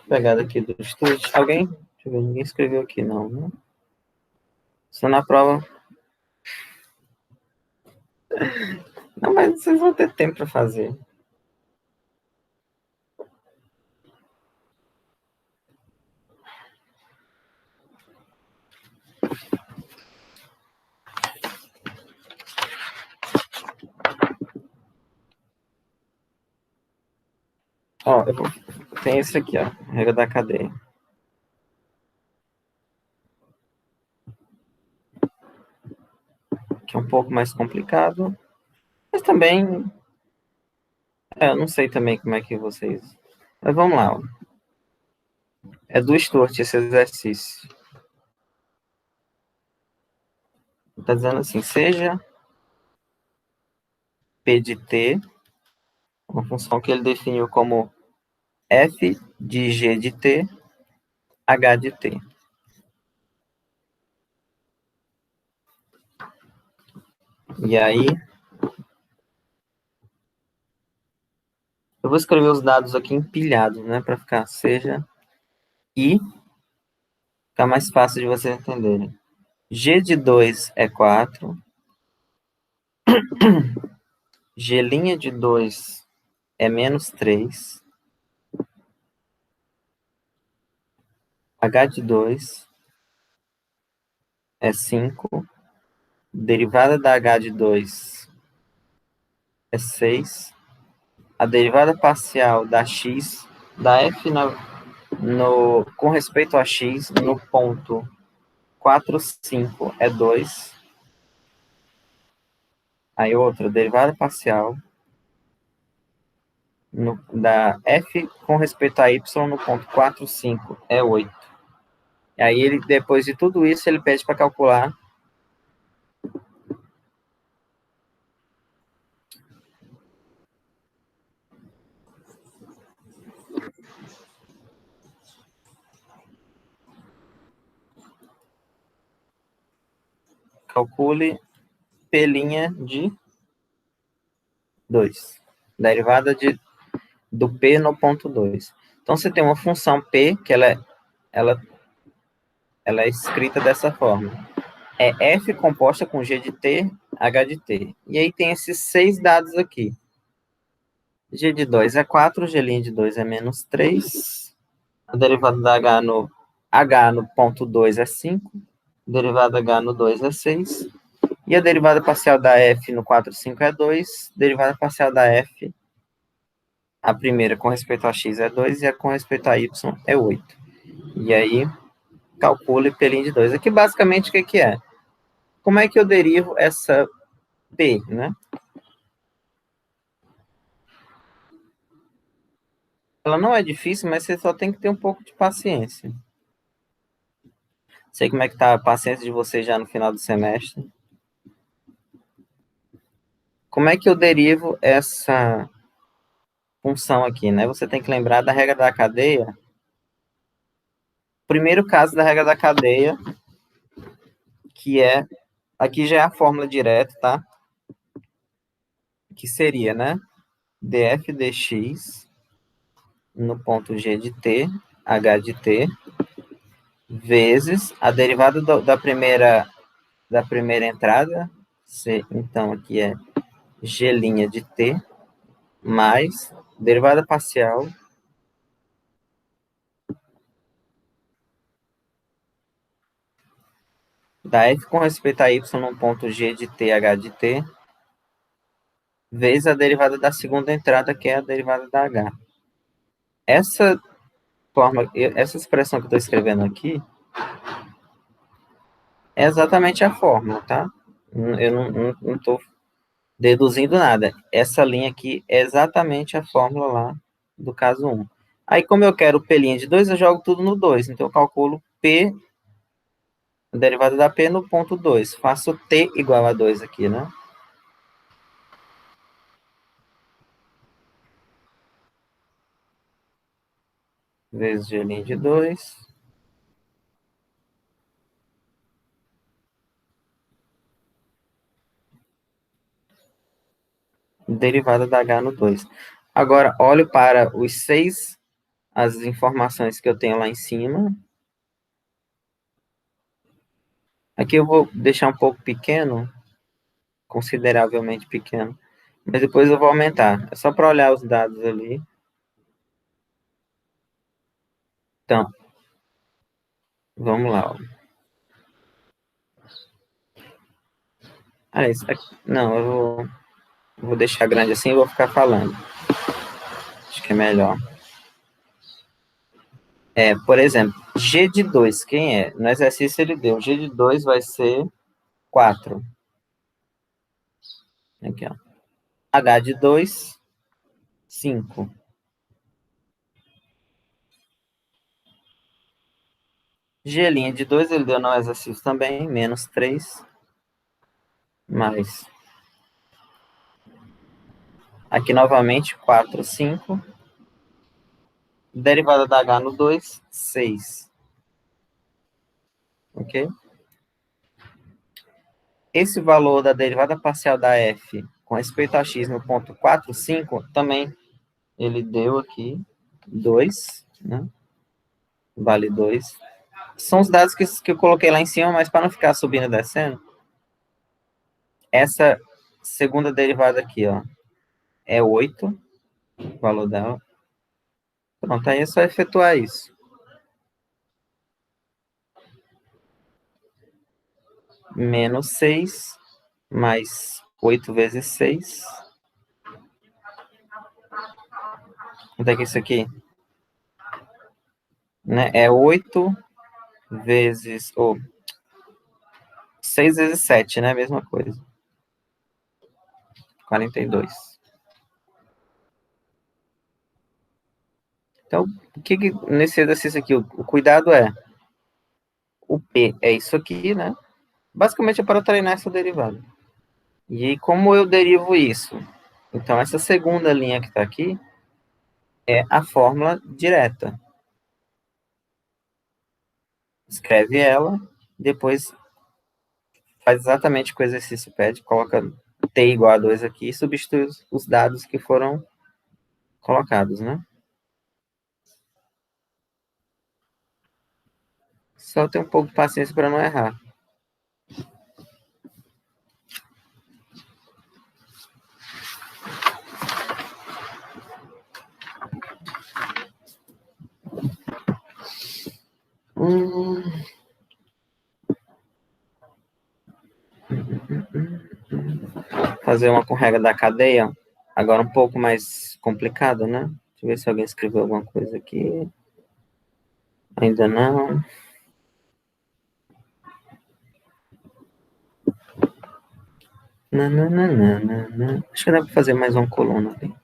Pegada aqui do estudo. Alguém? Deixa eu ver, ninguém escreveu aqui, não, né? Só na prova. Não, mas vocês vão ter tempo para fazer. Ó, tem esse aqui, ó. Regra da cadeia. Que é um pouco mais complicado. Mas também. Eu não sei também como é que vocês. Mas vamos lá, ó. É do Stuart esse exercício. Está dizendo assim: seja P de t, uma função que ele definiu como f de g de t, h de t. E aí, eu vou escrever os dados aqui empilhados, né, para ficar seja e ficar mais fácil de vocês entenderem. G de 2 é 4, G' de 2 é menos 3, H de 2 é 5. Derivada da H de 2 é 6. A derivada parcial da x, da f com respeito a x, no ponto 4, 5 é 2. Aí outra, derivada parcial da f com respeito a y no ponto 4, 5 é 8. E aí, ele, depois de tudo isso, ele pede para calcular calcule p' de 2. Derivada do p no ponto 2. Então, você tem uma função p, que ela, ela é escrita dessa forma. É f composta com g de t, h de t. E aí tem esses 6 dados aqui. G de 2 é 4, G' de 2 é menos 3. A derivada da h no ponto 2 é 5. Derivada h no 2 é 6. E a derivada parcial da f no 4, 5 é 2. Derivada parcial da f, a primeira com respeito a x é 2 e a com respeito a y é 8. E aí, calcule P' de 2. Aqui, basicamente, o que é? Como é que eu derivo essa P, né? Ela não é difícil, mas você só tem que ter um pouco de paciência. Sei como é que tá a paciência de vocês já no final do semestre. Como é que eu derivo essa função aqui, né? Você tem que lembrar da regra da cadeia. Primeiro caso da regra da cadeia, que é, aqui já é a fórmula direta, tá? Que seria, né? df dx no ponto g de t, h de t, vezes a derivada da primeira entrada, então aqui é g' de t, mais derivada parcial da f com respeito a y no ponto g de t, h de t, vezes a derivada da segunda entrada, que é a derivada da h. Essa expressão que eu estou escrevendo aqui é exatamente a fórmula, tá? Eu não estou deduzindo nada. Essa linha aqui é exatamente a fórmula lá do caso 1. Aí, como eu quero P' de 2, eu jogo tudo no 2. Então, eu calculo P, a derivada da P no ponto 2. Faço T igual a 2 aqui, né? Vezes G' de 2. Derivada da H no 2. Agora, olho para as informações que eu tenho lá em cima. Aqui eu vou deixar um pouco pequeno, consideravelmente pequeno, mas depois eu vou aumentar. É só para olhar os dados ali. Então, vamos lá. Isso aqui, não, vou deixar grande assim e vou ficar falando. Acho que é melhor. Por exemplo, G de 2, quem é? No exercício ele deu. G de 2 vai ser 4. Aqui, ó. H de 2, 5. G' de 2 ele deu no exercício também, menos 3. Mais. Aqui novamente, 4, 5. Derivada da H no 2, 6. Ok? Esse valor da derivada parcial da f com respeito a x no ponto 4, 5, também ele deu aqui 2, né? Vale 2. São os dados que eu coloquei lá em cima, mas para não ficar subindo e descendo, essa segunda derivada aqui, ó, é 8, o valor dela. Pronto, aí é só efetuar isso. menos 6 mais 8 vezes 6. Quanto é que é isso aqui? Né? É 8 vezes... Ou 6 vezes 7, né? Mesma coisa. 42. Então, o que nesse exercício aqui, o cuidado é... O P é isso aqui, né? Basicamente é para treinar essa derivada. E aí, como eu derivo isso? Então, essa segunda linha que está aqui é a fórmula direta. Escreve ela, depois faz exatamente o que o exercício pede, coloca t igual a 2 aqui e substitui os dados que foram colocados, né? Só ter um pouco de paciência para não errar. Hum, fazer uma com regra da cadeia, agora um pouco mais complicado, né? Deixa eu ver se alguém escreveu alguma coisa aqui. Ainda não. Nananana. Acho que dá para fazer mais uma coluna ali.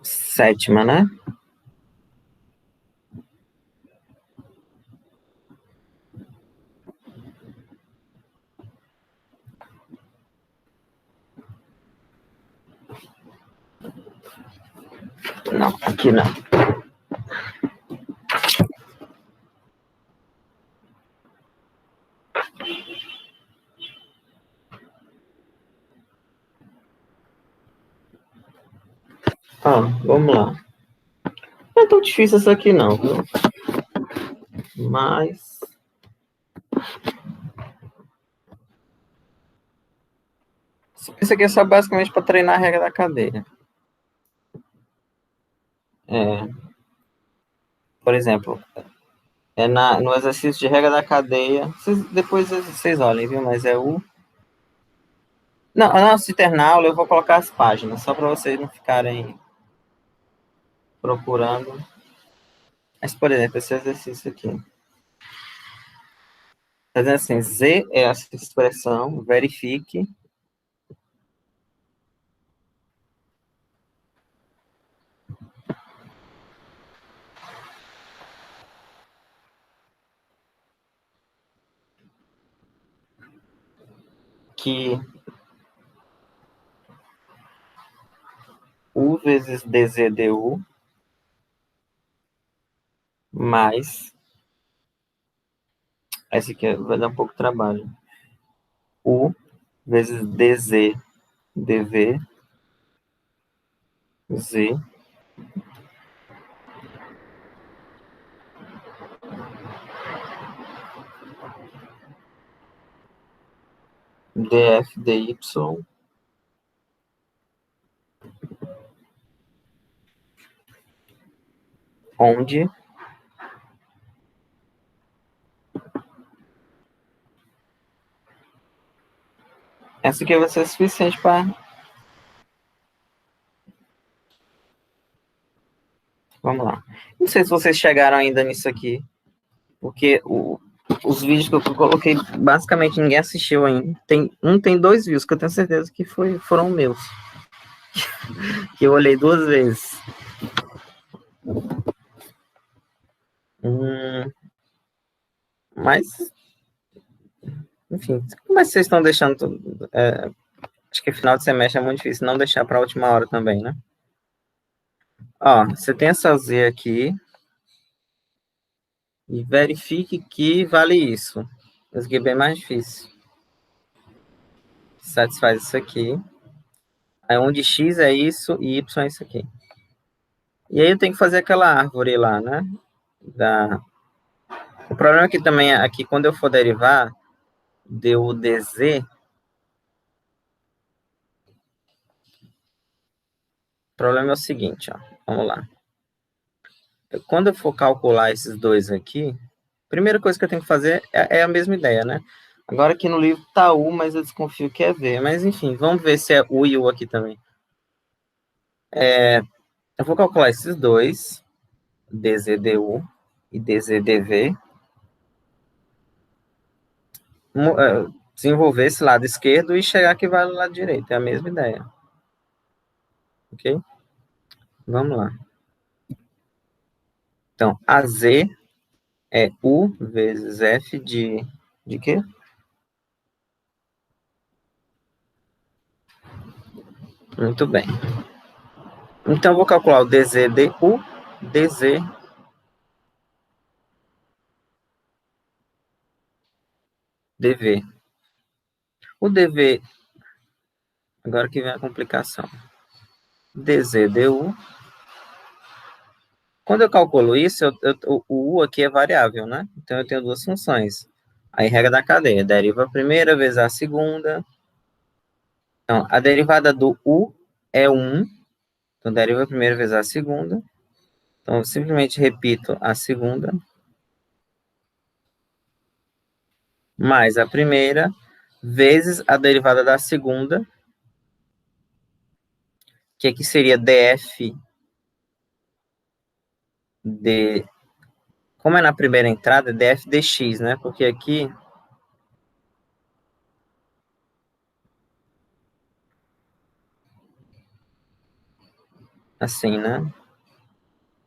Sétima, né? Não, aqui não. Ah, vamos lá. Não é tão difícil essa aqui não, viu? Mas isso aqui é só basicamente para treinar a regra da cadeia. É, por exemplo, no exercício de regra da cadeia. Depois vocês olhem, viu? Mas é o. Não, não, se terminar a aula, eu vou colocar as páginas, só para vocês não ficarem procurando. Mas, por exemplo, esse exercício aqui. Está dizendo assim: Z é essa expressão, verifique que U vezes DZDU mais. Essa aqui vai dar um pouco de trabalho. U vezes DZDV Z DFDY, onde essa aqui vai ser suficiente para. Vamos lá. Não sei se vocês chegaram ainda nisso aqui, porque os vídeos que eu coloquei, basicamente ninguém assistiu ainda. Tem 2 views que eu tenho certeza que foram meus, que eu olhei 2 vezes. Mas, enfim, como é que vocês estão deixando? Acho que final de semestre é muito difícil não deixar para a última hora também, né? Ó, você tem essa Z aqui e verifique que vale isso. Isso aqui é bem mais difícil. Satisfaz isso aqui. Aí onde X é isso e Y é isso aqui. E aí eu tenho que fazer aquela árvore lá, né? O problema é que também aqui, quando eu for derivar du dz, o problema é o seguinte, ó. Vamos lá. quando eu for calcular esses dois aqui, a primeira coisa que eu tenho que fazer é a mesma ideia, né? Agora aqui no livro tá U, mas eu desconfio que é V. Mas enfim, vamos ver se é U e U aqui também. Eu vou calcular esses dois, DZDU e DZDV. Desenvolver esse lado esquerdo e chegar que vai no lado direito. É a mesma ideia. Ok? Vamos lá. Então, AZ é U vezes F de quê? Muito bem. Então, eu vou calcular o DZDU, DZDV. O DV, agora que vem a complicação. DZDU. Quando eu calculo isso, o U aqui é variável, né? Então, eu tenho duas funções. Aí, regra da cadeia. Deriva a primeira vezes a segunda. Então, a derivada do U é 1. Então, deriva a primeira vezes a segunda. Então, eu simplesmente repito a segunda mais a primeira vezes a derivada da segunda, que aqui seria df de... Como é na primeira entrada, é df dx, né? Porque aqui... Assim, né?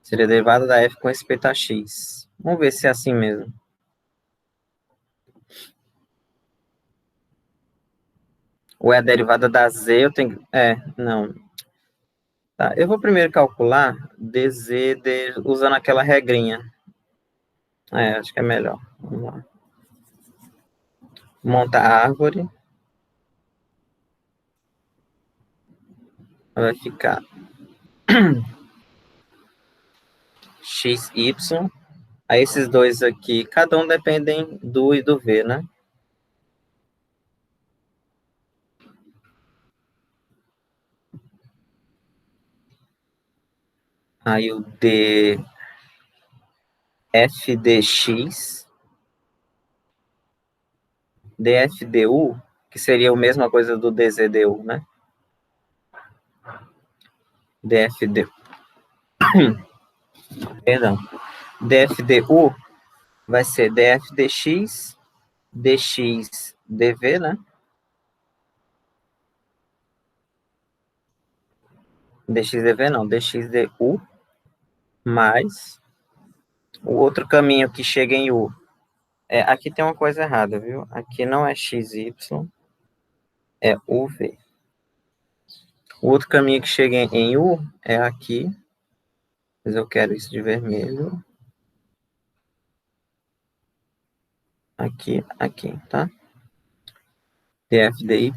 Seria a derivada da f com respeito a x. Vamos ver se é assim mesmo. Ou é a derivada da z, eu tenho... não. Tá, eu vou primeiro calcular usando aquela regrinha. Acho que é melhor. Vamos lá. Monta a árvore. Vai ficar xy. Aí esses dois aqui, cada um dependem do e do v, né? Aí o d f dx, df du, que seria a mesma coisa do dzdu, né? df du, perdão. df du vai ser df dx, dx dv, né? dx dv não, dx du, mais o outro caminho que chega em u. Aqui tem uma coisa errada, viu? Aqui não é xy, é uv. O outro caminho que chega em U é aqui, mas eu quero isso de vermelho. Aqui, tá? df dy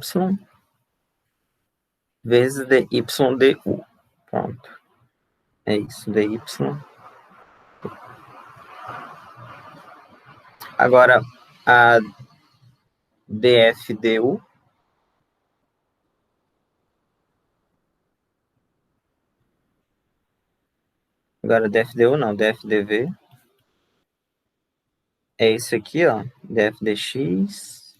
vezes dy du. Pronto. É isso, dy. Agora, a df du. Agora, df du não, df dv. É isso aqui, ó. df dx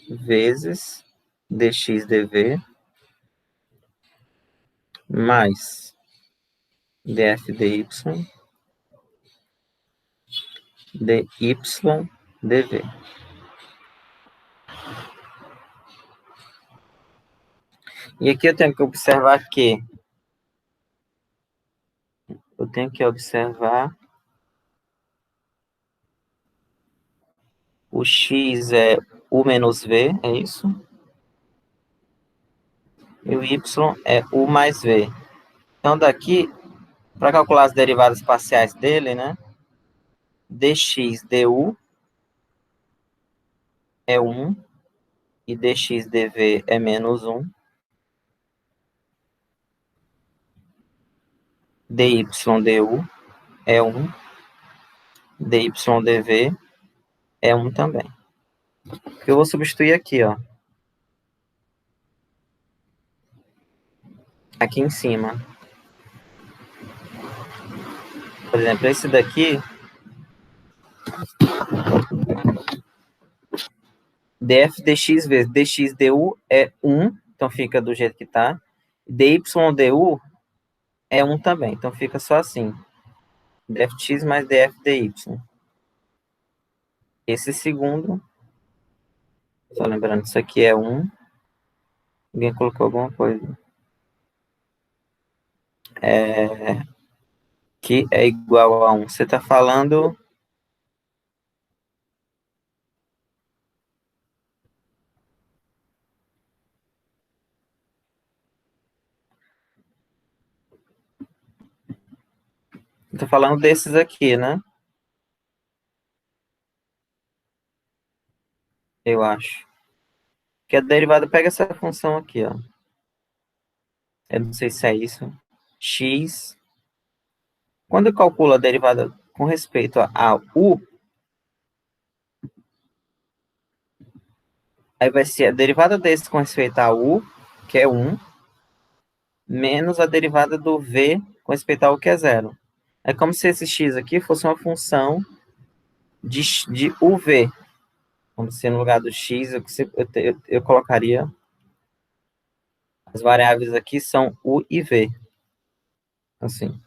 vezes dx dv mais df dy dy dv. E aqui eu tenho que observar que o x é u menos v, é isso? E o y é u mais v. Então, daqui, para calcular as derivadas parciais dele, né? dx du é 1 e dx dv é menos 1. dy du é 1. dy dv é 1 também. Eu vou substituir aqui, ó. Aqui em cima. Por exemplo, esse daqui, df dx vezes dx du é 1, então fica do jeito que está. dy du é 1 também, então fica só assim. dfx mais df dy. Esse segundo, só lembrando, isso aqui é 1. Alguém colocou alguma coisa. Que é igual a 1. Você está falando... Estou falando desses aqui, né? Eu acho. Que a derivada pega essa função aqui, ó. Eu não sei se é isso. X. Quando eu calculo a derivada com respeito a u, aí vai ser a derivada desse com respeito a u, que é 1, menos a derivada do v com respeito a u, que é 0. É como se esse x aqui fosse uma função de uv. Como se no lugar do x eu colocaria... As variáveis aqui são u e v. Assim.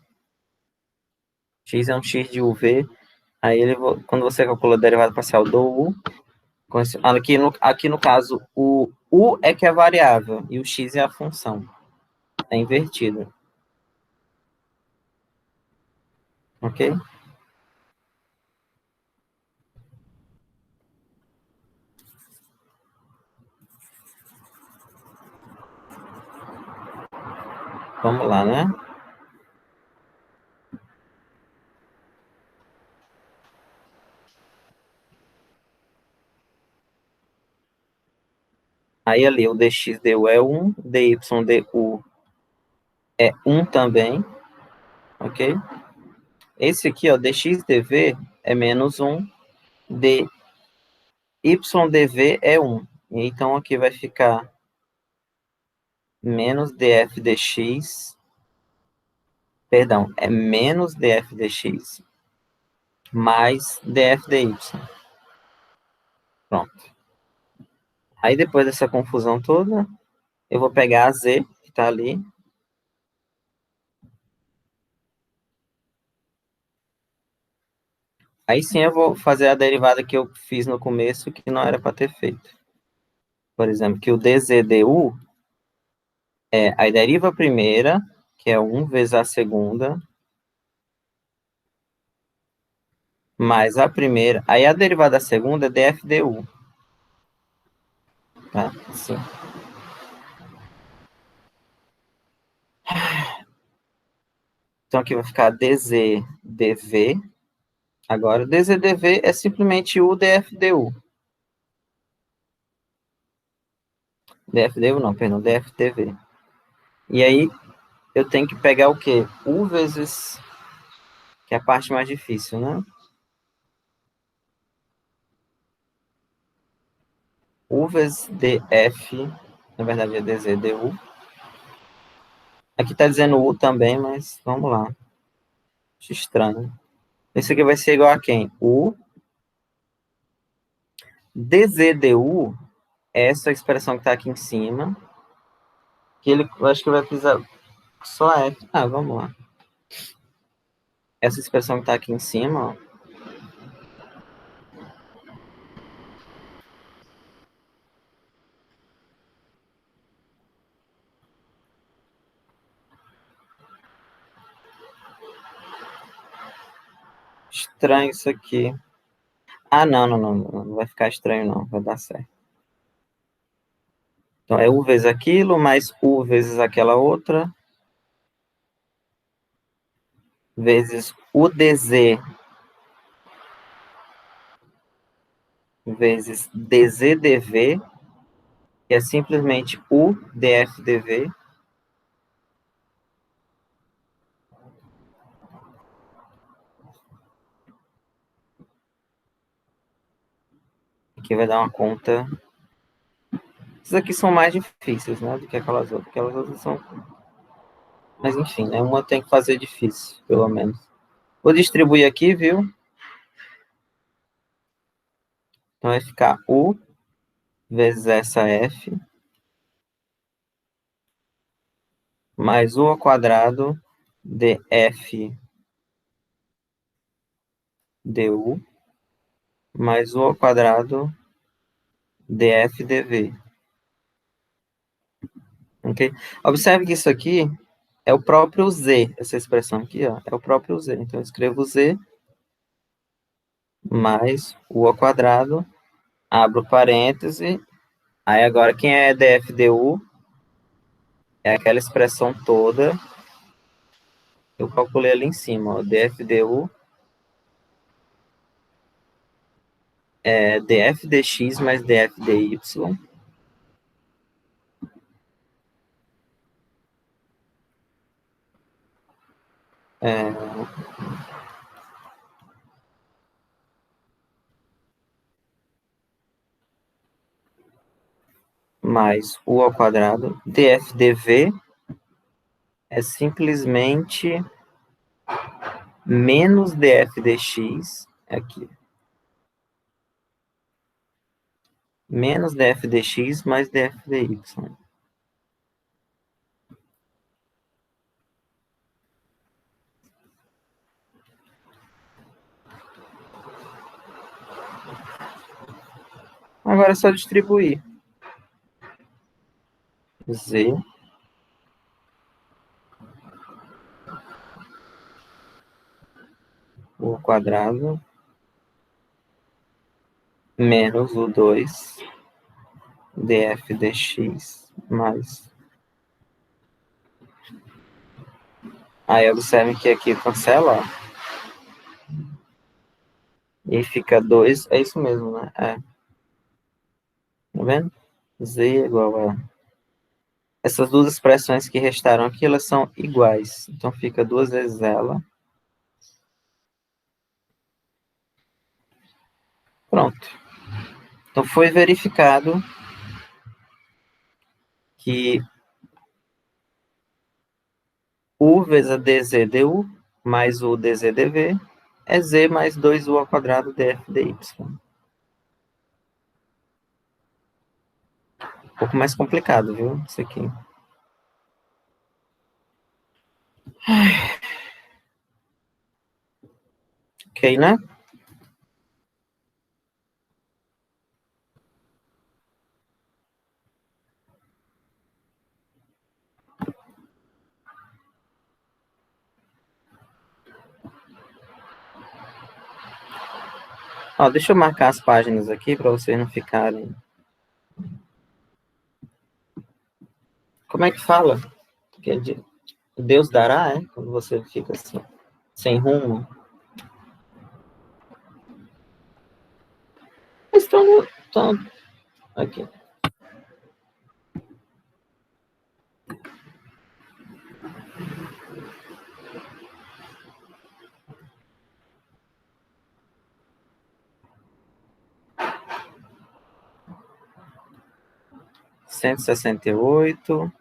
X é um x de uv. Aí quando você calcula a derivada parcial do u, aqui no caso, o u é que é a variável e o x é a função. É invertido. Ok? Vamos lá, né? Aí ali o dx du é 1, dy du é 1 também, ok? Esse aqui, ó, dx dv é menos 1, dy dv é 1. Então aqui vai ficar menos df dx, perdão, é menos df dx mais df dy. Pronto. Aí depois dessa confusão toda, eu vou pegar a z, que está ali. Aí sim eu vou fazer a derivada que eu fiz no começo, que não era para ter feito. Por exemplo, que o dz/du é a deriva primeira, que é 1 vezes a segunda, mais a primeira. Aí a derivada da segunda é df/du. Tá? Assim. Então aqui vai ficar dz/dv. Agora, dz/dv é simplesmente u df/du. df/du não, perdão, df/dv. E aí eu tenho que pegar o quê? U vezes, que é a parte mais difícil, né? U vezes df, na verdade é dz/du. Aqui tá dizendo u também, mas vamos lá. Acho estranho. Esse aqui vai ser igual a quem? U dz/du, essa expressão que tá aqui em cima, que eu acho que vai precisar só f. Ah, vamos lá. Essa expressão que tá aqui em cima, ó. Estranho isso aqui. Ah, não vai ficar estranho não, vai dar certo. Então é u vezes aquilo, mais u vezes aquela outra, vezes u dz vezes dz/dv, que é simplesmente u df/dv, que vai dar uma conta. Esses aqui são mais difíceis, né, do que aquelas outras. Aquelas outras são... Mas enfim, né, uma tem que fazer difícil, pelo menos. Vou distribuir aqui, viu? Então, vai ficar U vezes essa F mais U ao quadrado dF du mais U ao quadrado dF dV. Ok? Observe que isso aqui é o próprio Z, essa expressão aqui, ó, é o próprio Z. Então, eu escrevo Z mais U ao quadrado, abro parêntese, aí agora quem é dF du é aquela expressão toda, eu calculei ali em cima, ó, dF du é dF dx mais dF dy, é, mais U ao quadrado, dF dV é simplesmente menos dF dx, aqui, menos dF dx mais dF dy. Agora é só distribuir. Z U ao quadrado menos U2 dF dx mais. Aí observe que aqui cancela, ó, e fica 2, é isso mesmo, né? É. Tá vendo? Z é igual a... Essas duas expressões que restaram aqui, elas são iguais. Então, fica 2 vezes ela. Pronto. Então, foi verificado que U vezes a dz du mais U dz dv é Z mais 2U ao quadrado df dy. Um pouco mais complicado, viu? Isso aqui. Ok, né? Ó, deixa eu marcar as páginas aqui para vocês não ficarem... Como é que fala? Deus dará, é? Quando você fica assim, sem rumo. Estão aqui. Cento e sessenta e oito.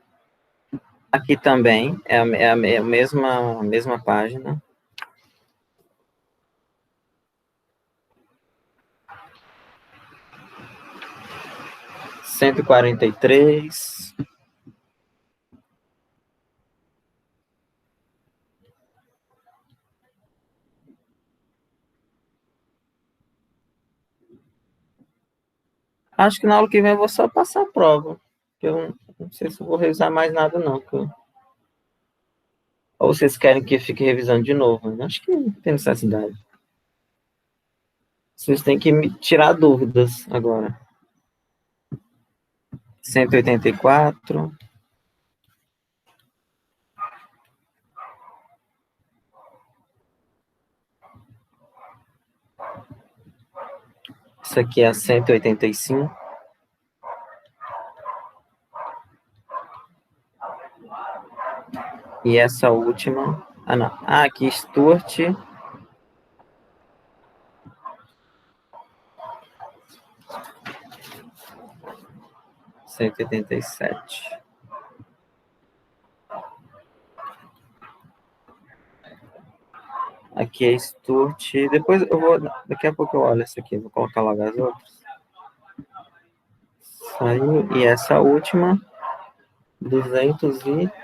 Aqui também é a mesma página. 143. Acho que na aula que vem eu vou só passar a prova. Eu não sei se eu vou revisar mais nada, não. Ou vocês querem que eu fique revisando de novo? Né? Acho que não tem necessidade. Vocês têm que me tirar dúvidas agora. 184. Isso aqui é a 185. E essa última... Ah, não. Ah, aqui, Stuart. 187. Aqui é Sturt. Depois eu vou. Daqui a pouco eu olho essa aqui. Vou colocar logo as outras. Saiu. E essa última. 224.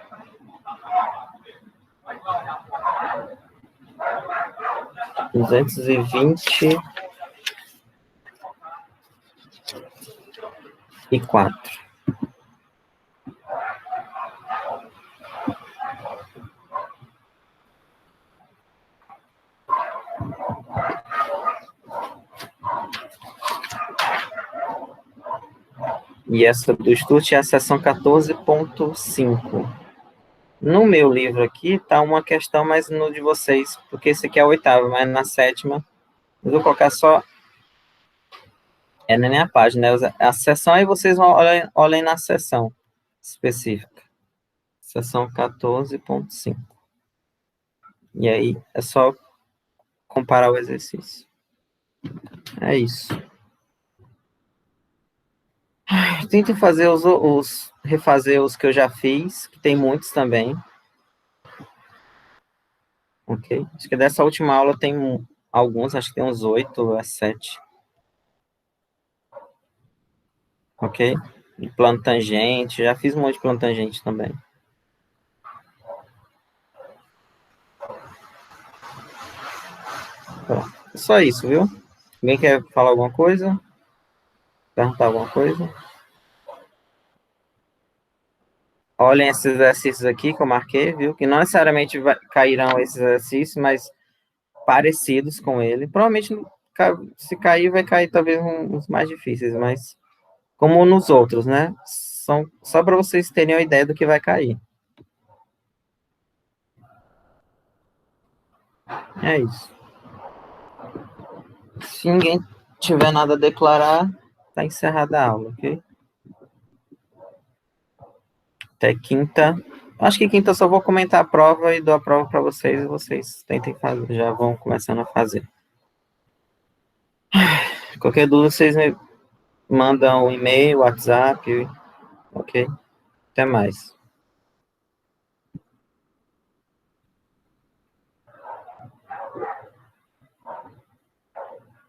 E essa do Sturt é a seção 14.5. No meu livro aqui tá uma questão, mas no de vocês, porque esse aqui é a oitava, mas na sétima, eu vou colocar só, não é nem a página, é a seção, aí vocês vão olhem na seção específica. Seção 14.5. E aí é só comparar o exercício. É isso. Tento fazer refazer os que eu já fiz, que tem muitos também. Ok? Acho que dessa última aula tem alguns, acho que tem uns 8 a 7. Ok? De plano tangente, já fiz um monte de plano tangente também. Pronto. É só isso, viu? Alguém quer falar alguma coisa? Perguntar alguma coisa? Olhem esses exercícios aqui que eu marquei, viu? Que não necessariamente cairão esses exercícios, mas parecidos com ele. Provavelmente, se cair, vai cair talvez uns mais difíceis, mas como nos outros, né? São só para vocês terem uma ideia do que vai cair. É isso. Se ninguém tiver nada a declarar, tá encerrada a aula, ok? Até quinta. Acho que quinta eu só vou comentar a prova e dou a prova para vocês e vocês tentem fazer, já vão começando a fazer. Qualquer dúvida, vocês me mandam um e-mail, WhatsApp, ok? Até mais.